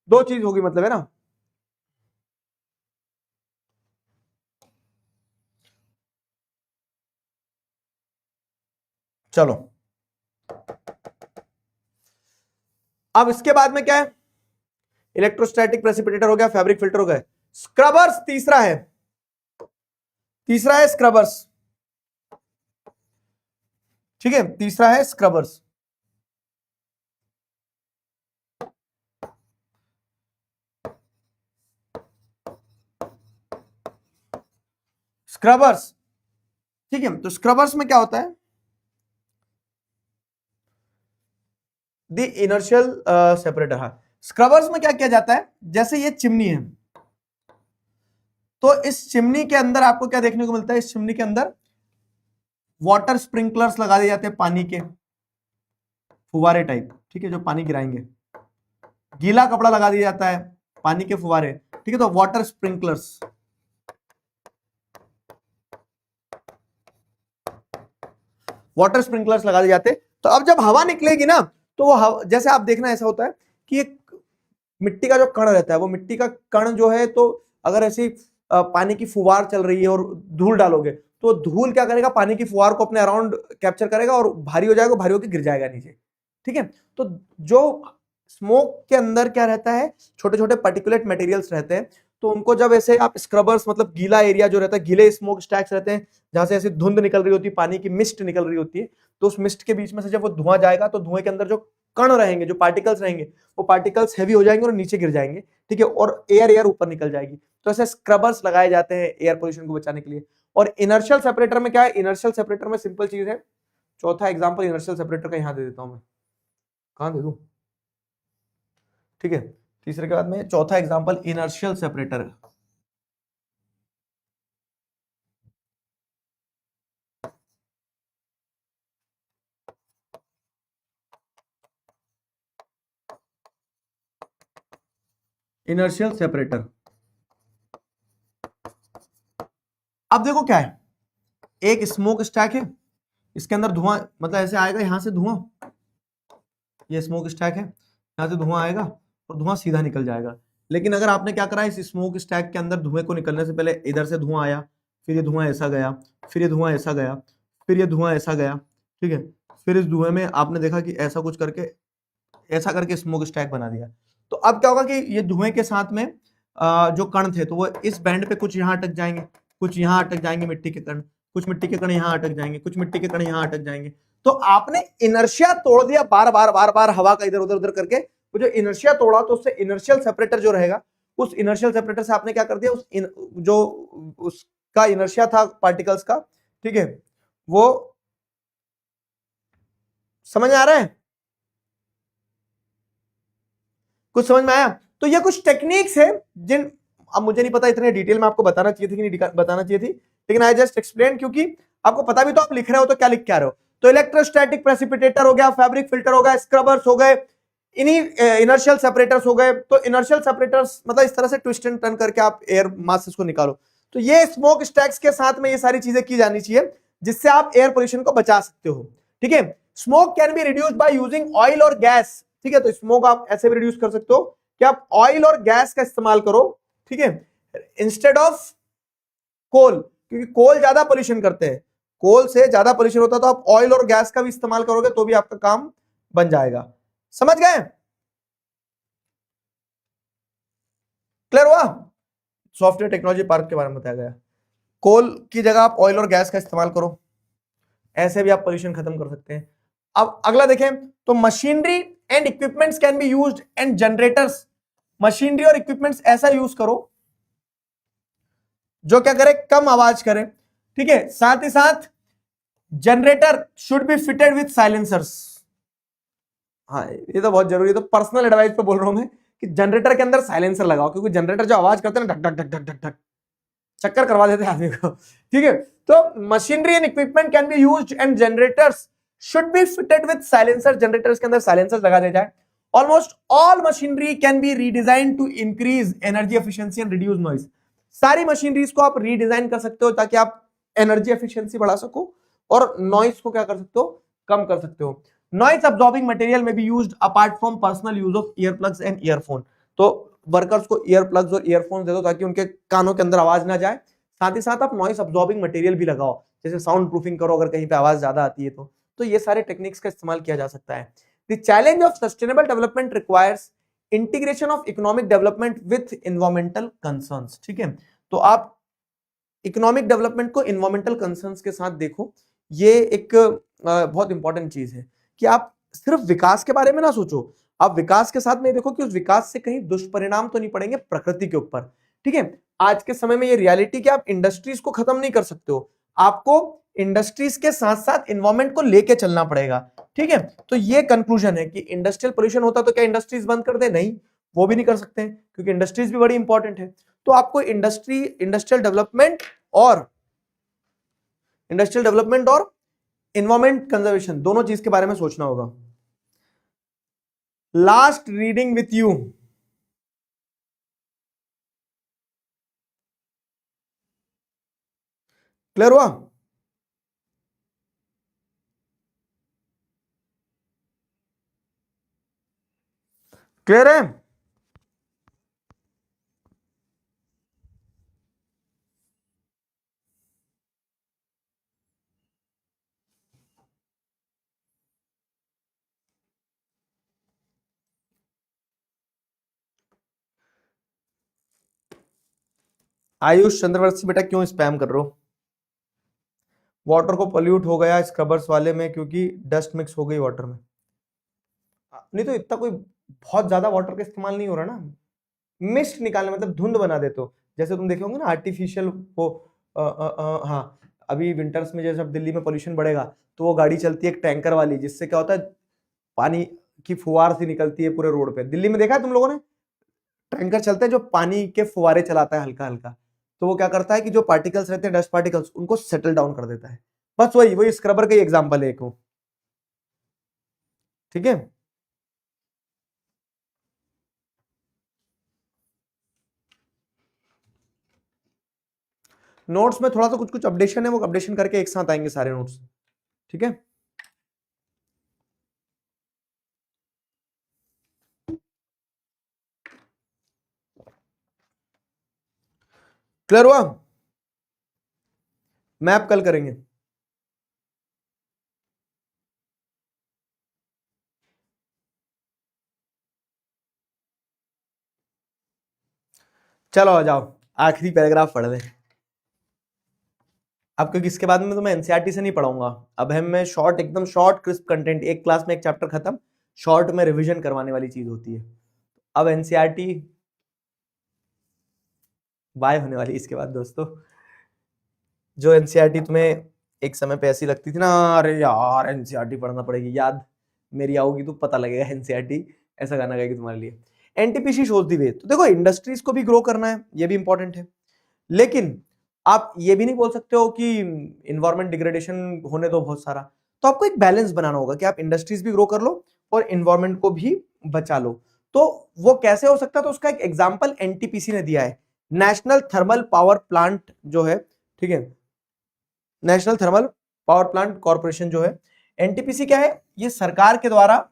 दो चीज होगी मतलब, है ना। चलो अब इसके बाद में क्या है, इलेक्ट्रोस्टैटिक प्रेसिपिटेटर हो गया, फैब्रिक फिल्टर हो गया, स्क्रबर्स तीसरा है, तीसरा है स्क्रबर्स, ठीक है, तीसरा है स्क्रबर्स। स्क्रबर्स, ठीक है। तो स्क्रबर्स में क्या होता है, द इनर्शियल सेपरेटर। हाँ, स्क्रबर्स में क्या किया जाता है, जैसे ये चिमनी है, तो इस चिमनी के अंदर आपको क्या देखने को मिलता है, इस चिमनी के अंदर वाटर स्प्रिंकलर्स लगा दिए जाते हैं, पानी के फुवारे टाइप, ठीक है, जो पानी गिराएंगे। गीला कपड़ा लगा दिया जाता है, पानी के फुवारे, ठीक है, तो वाटर स्प्रिंकलर्स। वाटर स्प्रिंकलर्स लगा दिए जाते हैं। तो अब जब हवा निकलेगी ना, तो वो जैसे आप देखना ऐसा होता है कि एक मिट्टी का जो कण रहता है, वो मिट्टी का कण जो है, तो अगर ऐसी पानी की फुवार चल रही है और धूल डालोगे, तो धूल क्या करेगा, पानी की फुवार को अपने अराउंड कैप्चर करेगा और भारी हो जाएगा, भारी होकर गिर जाएगा नीचे, ठीक है। तो जो स्मोक के अंदर क्या रहता है, छोटे छोटे पर्टिकुलेट मटेरियल्स रहते हैं, तो उनको जब ऐसे आप स्क्रबर्स, मतलब गीला एरिया जो रहता है, गीले स्मोक स्टैक्स रहते हैं, जहां से ऐसी धुंध निकल रही होती है, पानी की मिस्ट निकल रही होती है, तो उस मिस्ट के बीच में से जब वो धुआं जाएगा, तो धुएं के अंदर जो कण रहेंगे, जो पार्टिकल्स रहेंगे, वो पार्टिकल्स हैवी हो जाएंगे और नीचे गिर जाएंगे, ठीक है, और एयर ऊपर निकल जाएगी। तो ऐसे स्क्रबर्स लगाए जाते हैं एयर पोल्यूशन को बचाने के लिए। और इनर्शियल सेपरेटर में क्या है, इनर्शियल सेपरेटर में सिंपल चीज है, चौथा एग्जांपल इनर्शियल सेपरेटर का यहां दे देता हूं मैं, कहां दे दूं, ठीक है, तीसरे के बाद में चौथा example inertial separator. Inertial separator, अब देखो क्या है, एक स्मोक स्टैक है, इसके अंदर धुआं, मतलब ऐसे आएगा यहां से धुआं, ये स्मोक स्टैक है, यहां से धुआं आएगा और धुआं सीधा निकल जाएगा। लेकिन अगर आपने क्या करा, इस स्मोक स्टैक के अंदर धुएं को निकलने से पहले इधर से धुआं आया, फिर ये धुआं ऐसा गया, फिर ये धुआं ऐसा गया, फिर ये धुआं ऐसा गया, ठीक है, फिर इस धुएं में आपने देखा कि ऐसा कुछ करके, ऐसा करके स्मोक स्टैक बना दिया। तो अब क्या होगा कि ये धुएं के साथ में जो कण थे, तो वो इस बैंड पे कुछ यहाँ अटक जाएंगे, कुछ यहाँ अटक जाएंगे मिट्टी के कण, कुछ मिट्टी के कण यहाँ अटक जाएंगे, कुछ मिट्टी के कण यहाँ अटक जाएंगे। तो आपने इनर्शिया तोड़ दिया, बार बार बार बार हवा का इधर उधर उधर करके, वो जो इनर्शिया तोड़ा, तो उससे इनर्शियल सेपरेटर जो रहेगा, उस इनर्शियल सेपरेटर से आपने क्या कर दिया, जो उसका इनर्शिया था पार्टिकल्स का, ठीक है, वो समझ में आ रहा है, कुछ समझ में आया। तो ये कुछ टेक्निक्स है जिन, अब मुझे नहीं पता इतने डिटेल में आपको बताना चाहिए थी कि नहीं बताना चाहिए थी, लेकिन आई जस्ट एक्सप्लेन, क्योंकि आपको पता भी तो आप लिख रहे हो तो क्या लिख के आ रहे हो। तो इलेक्ट्रोस्टैटिक प्रेसिपिटेटर हो गया, फैब्रिक फिल्टर हो गया, स्क्रबर्स हो गए, इन्हीं इनर्शियल सेपरेटर्स हो गए। तो इनर्शियल सेपरेटर्स मतलब इस तरह से ट्विस्ट एंड टर्न करके आप एयर मासेस को निकालो। तो ये स्मोक स्टैक्स के साथ में ये सारी चीजें की जानी चाहिए जिससे आप एयर पोल्यूशन को बचा सकते हो। ठीक है, smoke can be reduced by using oil और गैस। ठीक है, तो स्मोक आप ऐसे भी रिड्यूस कर सकते हो कि आप ऑयल और गैस का इस्तेमाल करो, ठीक है, इंस्टेड ऑफ कोल, क्योंकि कोल ज्यादा पोल्यूशन करते हैं, कोल से ज्यादा पोल्यूशन होता है। तो आप ऑयल और गैस का भी इस्तेमाल करोगे तो भी आपका काम बन जाएगा। समझ गए? क्लियर हुआ? सॉफ्टवेयर टेक्नोलॉजी पार्क के बारे में बताया गया। कोल की जगह आप ऑयल और गैस का इस्तेमाल करो, ऐसे भी आप पोल्यूशन खत्म कर सकते हैं। अब अगला देखें तो machinery and equipments can be used and generators. Machinery और इक्विपमेंट्स ऐसा यूज करो जो क्या करे, कम आवाज करे। ठीक है, साथ ही साथ generator should be fitted with silencers. हाँ, ये तो बहुत जरूरी है। तो पर्सनल एडवाइस पे बोल रहा हूं मैं कि जनरेटर के अंदर साइलेंसर लगाओ, क्योंकि जनरेटर जो आवाज करते हैं ना, ढक ढक ढक ढक ढक ढक, चक्कर करवा देते हैं आदमी को। ठीक है, तो machinery and equipment can be used and generators should be fitted with silencer. Generators के अंदर साइलेंसर लगा दिया जाए। Almost all machinery can be redesign to increase energy efficiency and reduce noise. सारी मशीनरीज को आप रीडिजाइन कर सकते हो ताकि आप एनर्जी एफिशिएंसी बढ़ा सको और नॉइज को क्या कर सकते हो, कम कर सकते हो। नॉइज अब्सॉर्बिंग मटेरियल में be used apart from personal use of ear plugs and earphone. तो वर्कर्स को ईयर प्लग्स और ईयरफोन दे दो ताकि उनके कानों के अंदर आवाज ना जाए। साथ ही साथ आप नॉइस अब्सॉर्बिंग मटेरियल भी लगाओ, जैसे साउंड प्रूफिंग करो अगर कहीं पे आवाज ज्यादा आती है तो ये सारे टेक्निक्स का इस्तेमाल किया जा सकता है। The challenge of sustainable development requires integration of economic development with environmental concerns. ठीक है, तो आप इकोनॉमिक डेवलपमेंट को एनवायरमेंटल कंसर्न्स के साथ देखो। ये एक बहुत इंपॉर्टेंट चीज है कि आप सिर्फ विकास के बारे में ना सोचो, आप विकास के साथ में देखो कि उस विकास से कहीं दुष्परिणाम तो नहीं पड़ेंगे प्रकृति के ऊपर। ठीक है, आज के समय में ये रियलिटी कि आप इंडस्ट्रीज को खत्म नहीं कर सकते हो, आपको इंडस्ट्रीज के साथ साथ एनवायरमेंट को लेके चलना पड़ेगा। ठीक है, तो ये कंक्लूजन है कि इंडस्ट्रियल पोल्यूशन होता तो क्या इंडस्ट्रीज बंद कर दे? नहीं, वो भी नहीं कर सकते क्योंकि इंडस्ट्रीज भी बड़ी इंपॉर्टेंट है। तो आपको इंडस्ट्रियल डेवलपमेंट और एनवायरमेंट कंजर्वेशन दोनों चीज के बारे में सोचना होगा। Last reading with you, clear हुआ? क्लियर है? आयुष चंद्रवंशी बेटा क्यों स्पैम कर रहे हो? वाटर को पोल्यूट हो गया स्क्रबर्स वाले में क्योंकि डस्ट मिक्स हो गई वाटर में। नहीं तो इतना कोई बहुत ज्यादा वाटर का इस्तेमाल नहीं हो रहा ना, मिस्ट निकालने मतलब धुंध बना देते हो। जैसे तुम देखे होंगे ना आर्टिफिशियल वो हाँ, अभी विंटर्स में जैसे दिल्ली में पोल्यूशन बढ़ेगा तो वो गाड़ी चलती है एक टैंकर वाली, जिससे क्या होता है पानी की फुहार सी निकलती है पूरे रोड पे। दिल्ली में देखा है तुम लोगों ने? टैंकर चलते हैं जो पानी के फुहारे चलाता है हल्का हल्का, तो वो क्या करता है कि जो पार्टिकल्स रहते हैं डस्ट पार्टिकल्स उनको सेटल डाउन कर देता है। बस वही स्क्रबर का ही एग्जांपल है एक वो। ठीक है, नोट्स में थोड़ा सा कुछ कुछ अपडेशन है, वो अपडेशन करके एक साथ आएंगे सारे नोट्स। ठीक है, क्लियर हुआ? मैप कल करेंगे। चलो आ जाओ, आखिरी पैराग्राफ पढ़ लें अब, क्योंकि इसके बाद में तो मैं एनसीईआरटी से नहीं पढ़ाऊंगा। अब है मैं शॉर्ट, एकदम शॉर्ट क्रिस्प कंटेंट, एक क्लास में एक चैप्टर खत्म, शॉर्ट में रिवीजन करवाने वाली चीज होती है। अब एनसीईआरटी बाय होने वाली इसके बाद दोस्तों। जो एनसीईआरटी तुम्हें एक समय पे ऐसी लगती थी ना, अरे यार एनसीईआरटी पढ़ना पड़ेगी, याद मेरी आओगी तो पता लगेगा एनसीईआरटी, ऐसा गाना गाएगी तुम्हारे लिए। एनटीपीसी शोज दी वे। तो देखो इंडस्ट्रीज को भी ग्रो करना है, ये भी इंपॉर्टेंट है, लेकिन आप ये भी नहीं बोल सकते हो कि इन्वायरमेंट डिग्रेडेशन होने दो बहुत सारा। तो आपको एक बैलेंस बनाना होगा कि आप इंडस्ट्रीज भी ग्रो कर लो और इन्वायरमेंट को भी बचा लो। तो वो कैसे हो सकता है, तो उसका एक एग्जांपल एनटीपीसी ने दिया है, नेशनल थर्मल पावर प्लांट जो है, ठीक है, national thermal power plant corporation जो है। एनटीपीसी क्या है, ये सरकार के द्वारा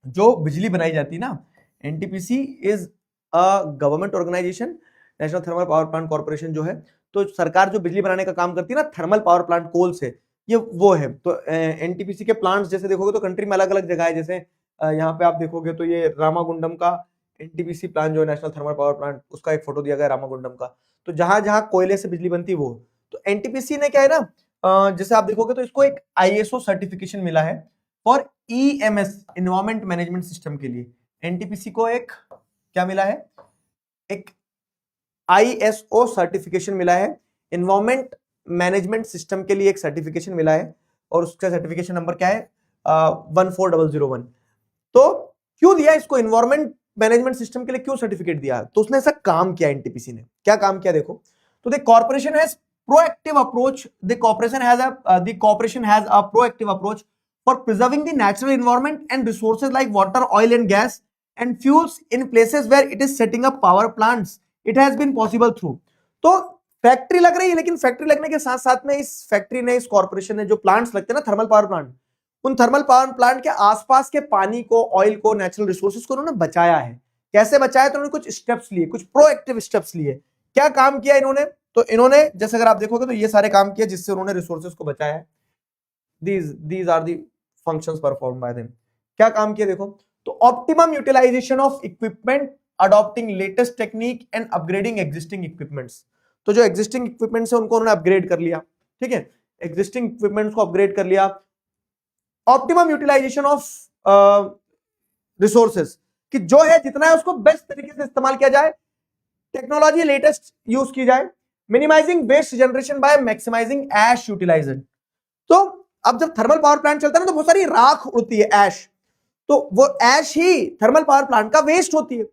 जो बिजली बनाई जाती है ना, NTPC is a government organisation, national thermal power plant corporation जो है, तो सरकार जो बिजली बनाने का काम करती है ना थर्मल पावर प्लांट कोल से, ये वो है। तो एनटीपीसी के प्लांट्स जैसे देखोगे तो कंट्री में अलग अलग जगह है, जैसे यहाँ पे आप देखोगे तो ये रामागुंडम का एनटीपीसी प्लांट जो है, नेशनल थर्मल पावर प्लांट, उसका एक फोटो दिया गया रामागुंडम का। तो जहां जहां कोयले से बिजली बनती है वो, तो एनटीपीसी ने क्या है ना, जैसे आप देखोगे तो इसको एक आईएसओ सर्टिफिकेशन मिला है for EMS, environment management system के लिए। एनटीपीसी को एक क्या मिला है, एक आईएसओ सर्टिफिकेशन मिला है, इन्वायरमेंट मैनेजमेंट सिस्टम के लिए एक सर्टिफिकेशन मिला है, और उसका सर्टिफिकेशन नंबर क्या है 14001। तो क्यों दिया इसको, इन्वायरमेंट मैनेजमेंट सिस्टम के लिए क्यों सर्टिफिकेट दिया, तो उसने ऐसा काम किया, एनटीपीसी ने क्या काम किया देखो। तो the corporation has proactive approach, the corporation has a proactive approach for preserving the natural environment and resources like water, oil and gas and fuels in places where it is setting up power plants. It has been possible through. तो factory लग रही है, लेकिन factory लगने के साथ साथ में इस फैक्ट्री ने, इस कॉर्पोरेशन ने जो प्लांट्स लगते हैं ना थर्मल पावर प्लांट, उन थर्मल पावर प्लांट के आसपास के पानी को, ऑयल को, नेचुरल रिसोर्सेज को उन्होंने बचाया है। कैसे बचाया, तो उन्होंने कुछ स्टेप्स लिए, कुछ प्रोएक्टिव स्टेप्स लिए। क्या काम किया इन्होंने, तो इन्होंने जैसे अगर आप देखोगे तो ये सारे काम किए जिससे उन्होंने रिसोर्सेज को बचाया है। these are the functions performed by them। क्या काम किया देखो, तो optimum utilisation of equipment, adopting latest technique and upgrading existing equipments. तो जो एग्जिस्टिंग इक्विपमेंट्स है उनको उन्होंने अपग्रेड कर लिया, ठीक है, एग्जिस्टिंग इक्विपमेंट्स को अपग्रेड कर लिया। ऑप्टिमम यूटिलाइजेशन ऑफ रिसोर्सेज, कि जो है जितना है उसको बेस्ट तरीके से इस्तेमाल किया जाए, टेक्नोलॉजी लेटेस्ट यूज की जाए। Minimising waste generation by maximising ash utilisation. तो अब जब थर्मल पावर प्लांट चलता है ना तो बहुत सारी राख उड़ती है, ऐश, तो वो ऐश ही थर्मल पावर प्लांट का वेस्ट होती है।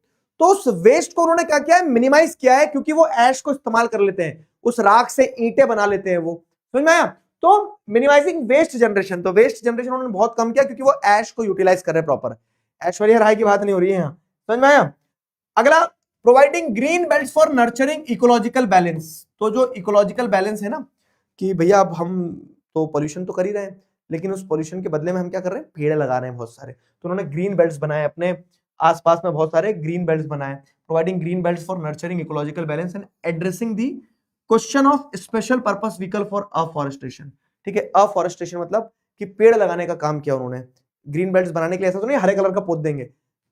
तो उस वेस्ट को उन्होंने क्या किया है, मिनिमाइज किया है, क्योंकि वो ऐश को इस्तेमाल कर लेते हैं, उस राख से ईंटें बना लेते हैं वो, समझ में आया। तो मिनिमाइजिंग वेस्ट जनरेशन, तो वेस्ट जनरेशन उन्होंने बहुत कम किया क्योंकि वो ऐश को यूटिलाइज कर रहे हैं प्रॉपर। ऐश्वर्या राय की बात नहीं हो रही है यहाँ, समझ में आया। अगला, providing green belt for nurturing ecological balance. तो जो इकोलॉजिकल बैलेंस है ना, कि भैया अब हम तो पॉल्यूशन तो कर ही रहे हैं, लेकिन उस पॉल्यूशन के बदले में हम क्या कर रहे हैं, पेड़ लगा रहे हैं बहुत सारे। तो उन्होंने ग्रीन बेल्ट्स बनाए, अपने आसपास में बहुत सारे ग्रीन बेल्ट्स बनाए। Providing green belts for nurturing ecological balance and addressing the question of special purpose vehicle for afforestation. ठीक है, अफॉरेस्टेशन मतलब कि पेड़ लगाने का काम किया उन्होंने। ग्रीन बेल्ट्स बनाने के लिए ऐसा तो नहीं हरे कलर का पौध देंगे,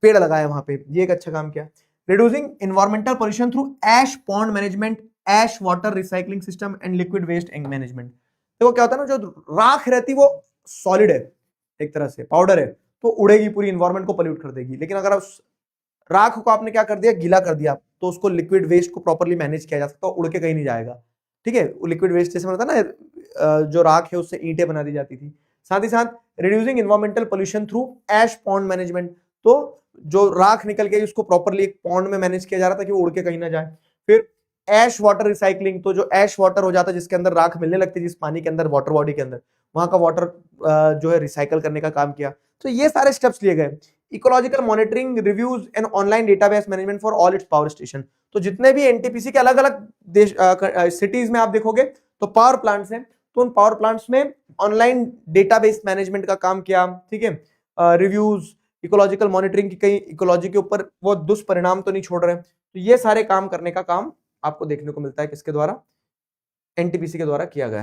पेड़ लगाए वहां पे, ये एक अच्छा काम किया। Reducing environmental pollution through ash pond management, ash water recycling system and liquid waste management. देखो क्या होता है ना, जो राख रहती वो सॉलिड है, एक तरह से पाउडर है, तो उड़ेगी, पूरी इन्वायरमेंट को पोल्यूट कर देगी। लेकिन अगर उस राख को आपने क्या कर दिया, गीला कर दिया, तो उसको लिक्विड वेस्ट को प्रॉपर्ली मैनेज किया जा सकता है, उड़ के कहीं नहीं जाएगा। ठीक है, लिक्विड वेस्ट जैसे होता है ना, जो राख है उससे ईंटें बना दी जाती थी। साथ ही साथ reducing environmental pollution through ash pond management, तो जो राख निकल गई उसको प्रॉपर्ली एक पॉन्ड में मैनेज किया जा रहा था कि वो उड़ के कहीं ना जाए। फिर ऐश वाटर रिसाइकलिंग, तो जो ऐश वाटर हो जाता है जिसके अंदर राख मिलने लगती है, जिस पानी के अंदर, वाटर बॉडी के अंदर, वहां का वाटर जो है रिसाइकल करने का काम किया। तो ये सारे स्टेप्स लिए गए। Ecological monitoring, reviews and online database management for all it's power station. तो जितने भी एनटीपीसी के अलग अलग देश सिटीज में आप देखोगे तो पावर प्लांट्स हैं, तो उन पावर प्लांट्स में ऑनलाइन डेटाबेस मैनेजमेंट का काम किया। ठीक है, रिव्यूज, इकोलॉजिकल मॉनिटरिंग की, कहीं इकोलॉजी के ऊपर वो दुष्परिणाम तो नहीं छोड़ रहे। तो ये सारे काम करने का काम आपको देखने को मिलता है किसके द्वारा, एनटीपीसी के द्वारा किया गया।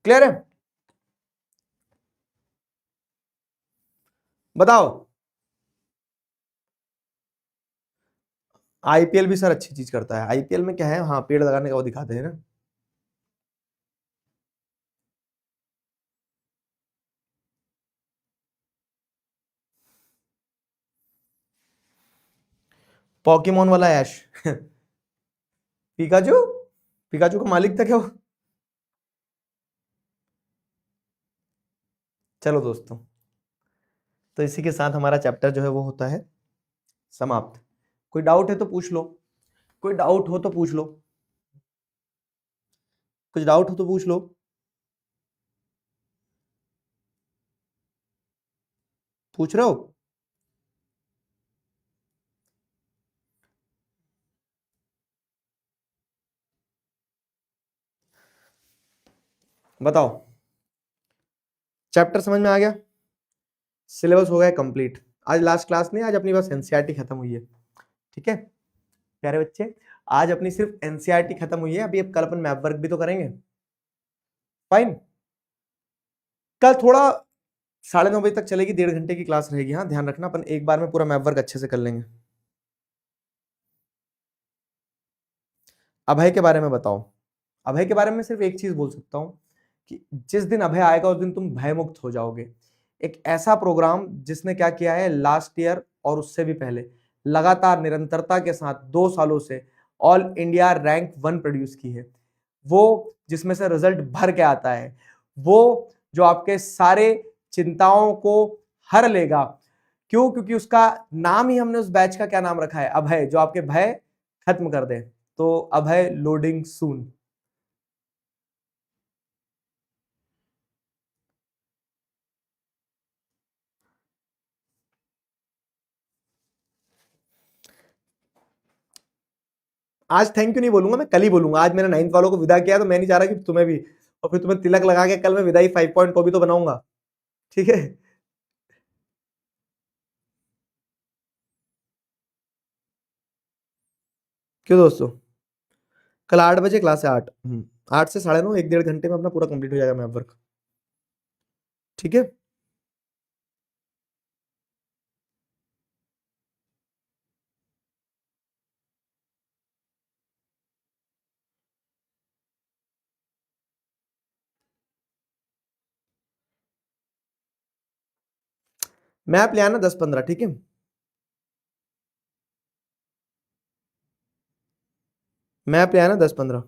क्लियर है, बताओ। आईपीएल भी सर अच्छी चीज करता है। आईपीएल में क्या है, हाँ पेड़ लगाने का वो दिखाते हैं ना। पॉकीमोन वाला ऐश पिकाचू, पिकाचू का मालिक था क्या वो? चलो दोस्तों, तो इसी के साथ हमारा चैप्टर जो है वो होता है समाप्त। कोई डाउट है तो पूछ लो, कोई डाउट हो तो पूछ लो। कुछ डाउट हो तो पूछ लो। पूछ रहे हो? बताओ। चैप्टर समझ में आ गया? सिलेबस हो गया कंप्लीट। आज लास्ट क्लास नहीं, आज अपनी बस एनसीईआरटी खत्म हुई है। ठीक है प्यारे बच्चे, आज अपनी सिर्फ एनसीईआरटी खत्म हुई है। अभी अब कल अपन मैप वर्क भी तो करेंगे। फाइन। कल थोड़ा 9:30 तक चलेगी, 1.5 घंटे की क्लास रहेगी। हाँ ध्यान रखना, अपन एक बार में पूरा मैप वर्क अच्छे से कर लेंगे। अभय के बारे में बताओ। अभय के बारे में सिर्फ एक चीज बोल सकता हूं कि जिस दिन अभय आएगा उस दिन तुम भयमुक्त हो जाओगे। एक ऐसा प्रोग्राम जिसने क्या किया है लास्ट ईयर और उससे भी पहले लगातार निरंतरता के साथ 2 सालों से ऑल इंडिया रैंक 1 प्रोड्यूस की है, वो जिसमें से रिजल्ट भर के आता है, वो जो आपके सारे चिंताओं को हर लेगा। क्यों? क्योंकि उसका नाम ही हमने उस बैच का क्या नाम रखा है, अभय, जो आपके भय खत्म कर दे। तो अभय लोडिंग सून। आज थैंक यू नहीं बोलूंगा, मैं कल ही बोलूंगा। आज मैंने 9th वालों को विदा किया तो मैं नहीं चाह रहा कि तुम्हें भी, और फिर तुम्हें तिलक लगा के कल मैं विदाई 5 को भी तो बनाऊंगा। ठीक है। क्यों दोस्तों? कल 8 बजे क्लास है। 8 से 9:30, 1-1.5 घंटे में अपना पूरा कंप्लीट हो जाएगा मैप वर्क। ठीक है। मैप ले आना 10-15। ठीक है। मैप ले आना 10-15।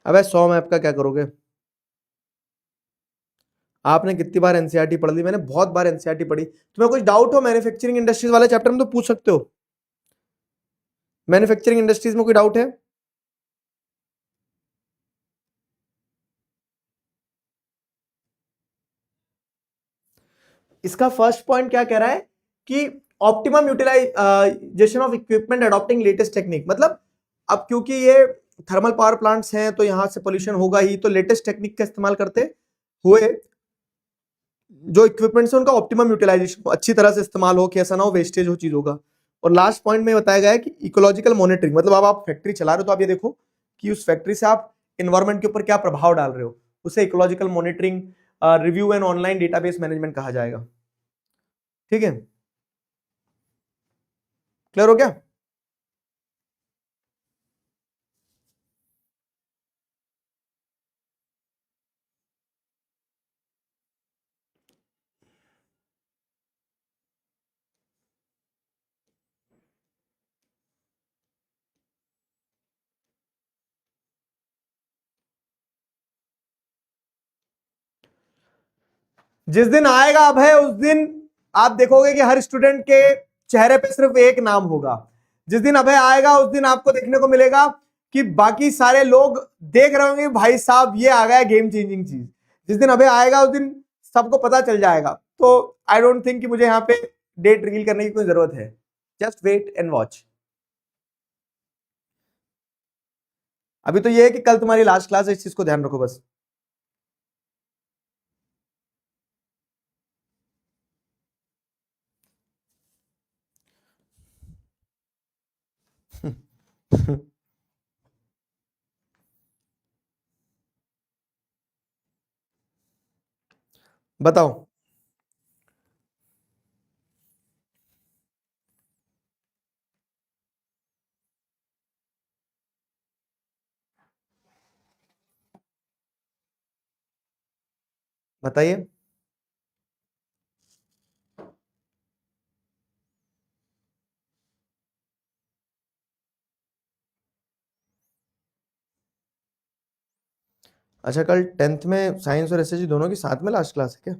अब 100 मैप का क्या करोगे? आपने कितनी बार एनसीईआरटी पढ़ ली? मैंने बहुत बार एनसीईआरटी पढ़ी। तुम्हें कुछ डाउट हो मैन्युफैक्चरिंग इंडस्ट्रीज वाले चैप्टर में तो पूछ सकते हो। मैन्युफैक्चरिंग इंडस्ट्रीज में कोई डाउट है? इसका फर्स्ट पॉइंट क्या कह रहा है कि optimum utilisation of equipment adopting latest technique. मतलब अब क्योंकि ये थर्मल पावर प्लांट्स हैं तो यहां से पोल्यूशन होगा ही, तो लेटेस्ट टेक्निक का इस्तेमाल करते हुए जो इक्विपमेंट्स है उनका ऑप्टिमम यूटिलाइजेशन अच्छी तरह से इस्तेमाल हो, कि ऐसा ना हो वेस्टेज हो चीजों का। और लास्ट पॉइंट में बताया गया है कि इकोलॉजिकल मॉनिटरिंग, मतलब अब आप फैक्ट्री चला रहे हो तो आप ये देखो कि उस फैक्ट्री से आप इन्वायरमेंट के ऊपर क्या प्रभाव डाल रहे हो, उसे ecological monitoring, review and online database management कहा जाएगा। ठीक है, क्लियर हो गया? जिस दिन आएगा अभय उस दिन आप देखोगे कि हर स्टूडेंट के चेहरे पे सिर्फ एक नाम होगा। जिस दिन अभय आएगा उस दिन आपको देखने को मिलेगा कि बाकी सारे लोग देख रहे होंगे भाई साहब ये आ गया गेम चेंजिंग चीज। जिस दिन अभय आएगा उस दिन सबको पता चल जाएगा। तो आई डोंट थिंक कि मुझे यहाँ पे डेट रिवील करने की कोई जरूरत है। Just wait and watch. अभी तो ये है कि कल तुम्हारी लास्ट क्लास है, इस चीज को ध्यान रखो बस। बताओ। बताइए। अच्छा, कल 10th में साइंस और एसएसजी दोनों की साथ में लास्ट क्लास है क्या?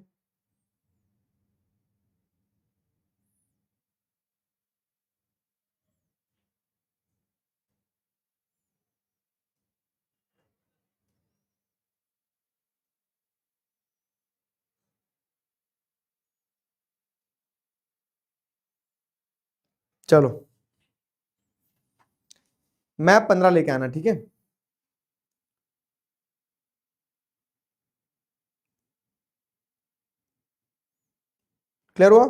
चलो, मैप 15 लेके आना, ठीक है? क्लियर हुआ?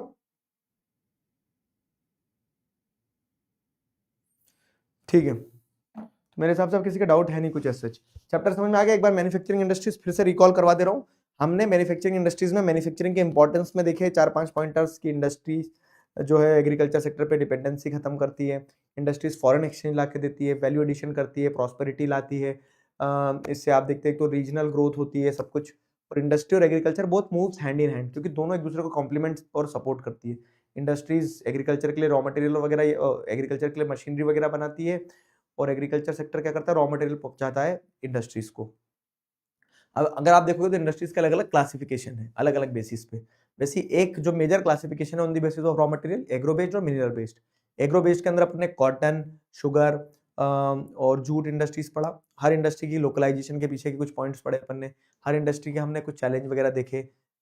ठीक है, तो मेरे हिसाब से अब किसी का डाउट है नहीं कुछ ऐसा। चैप्टर समझ में आ गया? एक बार मैन्युफैक्चरिंग इंडस्ट्रीज फिर से रिकॉल करवा दे रहा हूँ। हमने मैन्युफैक्चरिंग इंडस्ट्रीज में मैन्युफैक्चरिंग के इंपॉर्टेंस में देखे 4-5 पॉइंटर्स की इंडस्ट्रीज जो है एग्रीकल्चर सेक्टर पे डिपेंडेंसी खत्म करती है, इंडस्ट्रीज फॉरेन एक्सचेंज ला के देती है, वैल्यू एडिशन करती है, प्रॉस्पेरिटी लाती है, इससे आप देखते हैं तो रीजनल ग्रोथ होती है, सब कुछ। और इंडस्ट्री और एग्रीकल्चर बहुत मूव्स हैंड इन हैंड, क्योंकि दोनों एक दूसरे को कॉम्प्लीमेंट और सपोर्ट करती है। इंडस्ट्रीज एग्रीकल्चर के लिए रॉ मटेरियल वगैरह, एग्रीकल्चर के लिए मशीनरी वगैरह बनाती है, और एग्रीकल्चर सेक्टर क्या करता है, रॉ मटेरियल पहुंचाता है इंडस्ट्रीज को। अब अगर आप देखोगे तो इंडस्ट्रीज के अलग अलग क्लासिफिकेशन है, अलग अलग बेसिस पे। वैसे एक जो मेजर क्लासिफिकेशन है on the basis of raw material, agro based और मिनरल बेस्ड। एग्रो बेस्ड के अंदर अपने कॉटन, शुगर और जूट इंडस्ट्रीज पढ़ा। हर इंडस्ट्री की लोकलाइजेशन के पीछे के कुछ पॉइंट्स पढ़े अपन ने, हर इंडस्ट्री के हमने कुछ चैलेंज वगैरह देखे,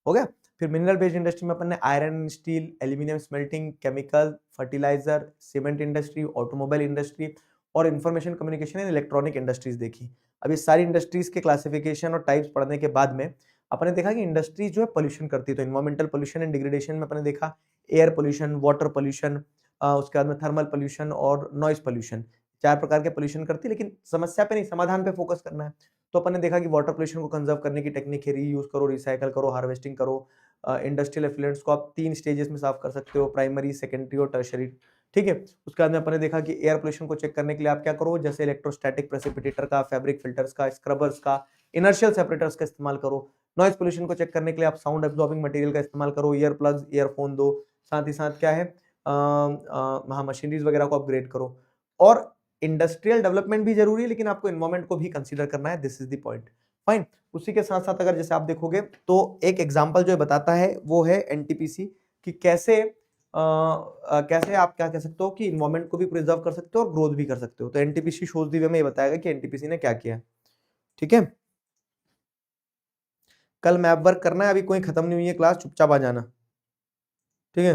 हो गया। फिर मिनरल बेस्ड इंडस्ट्री में अपन ने iron, steel, aluminium smelting, chemical, fertiliser, cement industry, automobile industry और information communication and electronic industries देखी। अब ये सारी इंडस्ट्रीज के क्लासिफिकेशन और टाइप्स पढ़ने के बाद में अपने देखा कि इंडस्ट्री जो है पोल्यूशन करती है, तो इन्वायरमेंटल पोल्यूशन एंड डिग्रेडेशन में अपने देखा एयर पोल्यूशन, वाटर पोल्यूशन, उसके बाद में थर्मल पोल्यूशन और नॉइज पोल्यूशन, 4 प्रकार के पोल्यूशन करती है। लेकिन समस्या पे नहीं, समाधान पे फोकस करना है। तो अपन ने देखा कि वाटर पोल्यूशन को कंजर्व करने की टेक्निक है, रीयूज करो, रिसाइकल करो, हार्वेस्टिंग करो। इंडस्ट्रियल एफ्लुएंट्स को आप 3 स्टेजेस में साफ कर सकते हो, प्राइमरी, सेकेंडरी और टर्शरी, ठीक है। उसके बाद में अपन ने देखा कि एयर पोल्यूशन को चेक करने के लिए आप क्या करो, जैसे इलेक्ट्रोस्टैटिक प्रेसिपिटेटर का, फैब्रिक फिल्टर्स का, स्क्रबर्स का, इनर्शियल सेपरेटर्स का इस्तेमाल करो। नॉइज पोल्यूशन को चेक करने के लिए आप साउंड एब्जॉर्बिंग मटेरियल का इस्तेमाल करो, ईयर प्लग्स, ईयरफोन दो, साथ ही साथ क्या है, मशीनरीज वगैरह को अपग्रेड करो। और इंडस्ट्रियल डेवलपमेंट भी जरूरी है, लेकिन आपको एनवायरमेंट को भी कंसीडर करना है, this is the point, fine. उसी के साथ साथ अगर जैसे आप देखोगे तो एक एग्जांपल जो बताता है वो है एनटीपीसी, कि कैसे कैसे आप क्या कह सकते हो कि इन्वायरमेंट को भी प्रिजर्व कर सकते हो और ग्रोथ भी कर सकते हो। तो एनटीपीसी शोज दी वे में ये बताएगा कि एनटीपीसी ने क्या किया, ठीक है। कल मैप वर्क करना है, अभी कोई खत्म नहीं हुई है क्लास, चुपचाप आ जाना, ठीक है।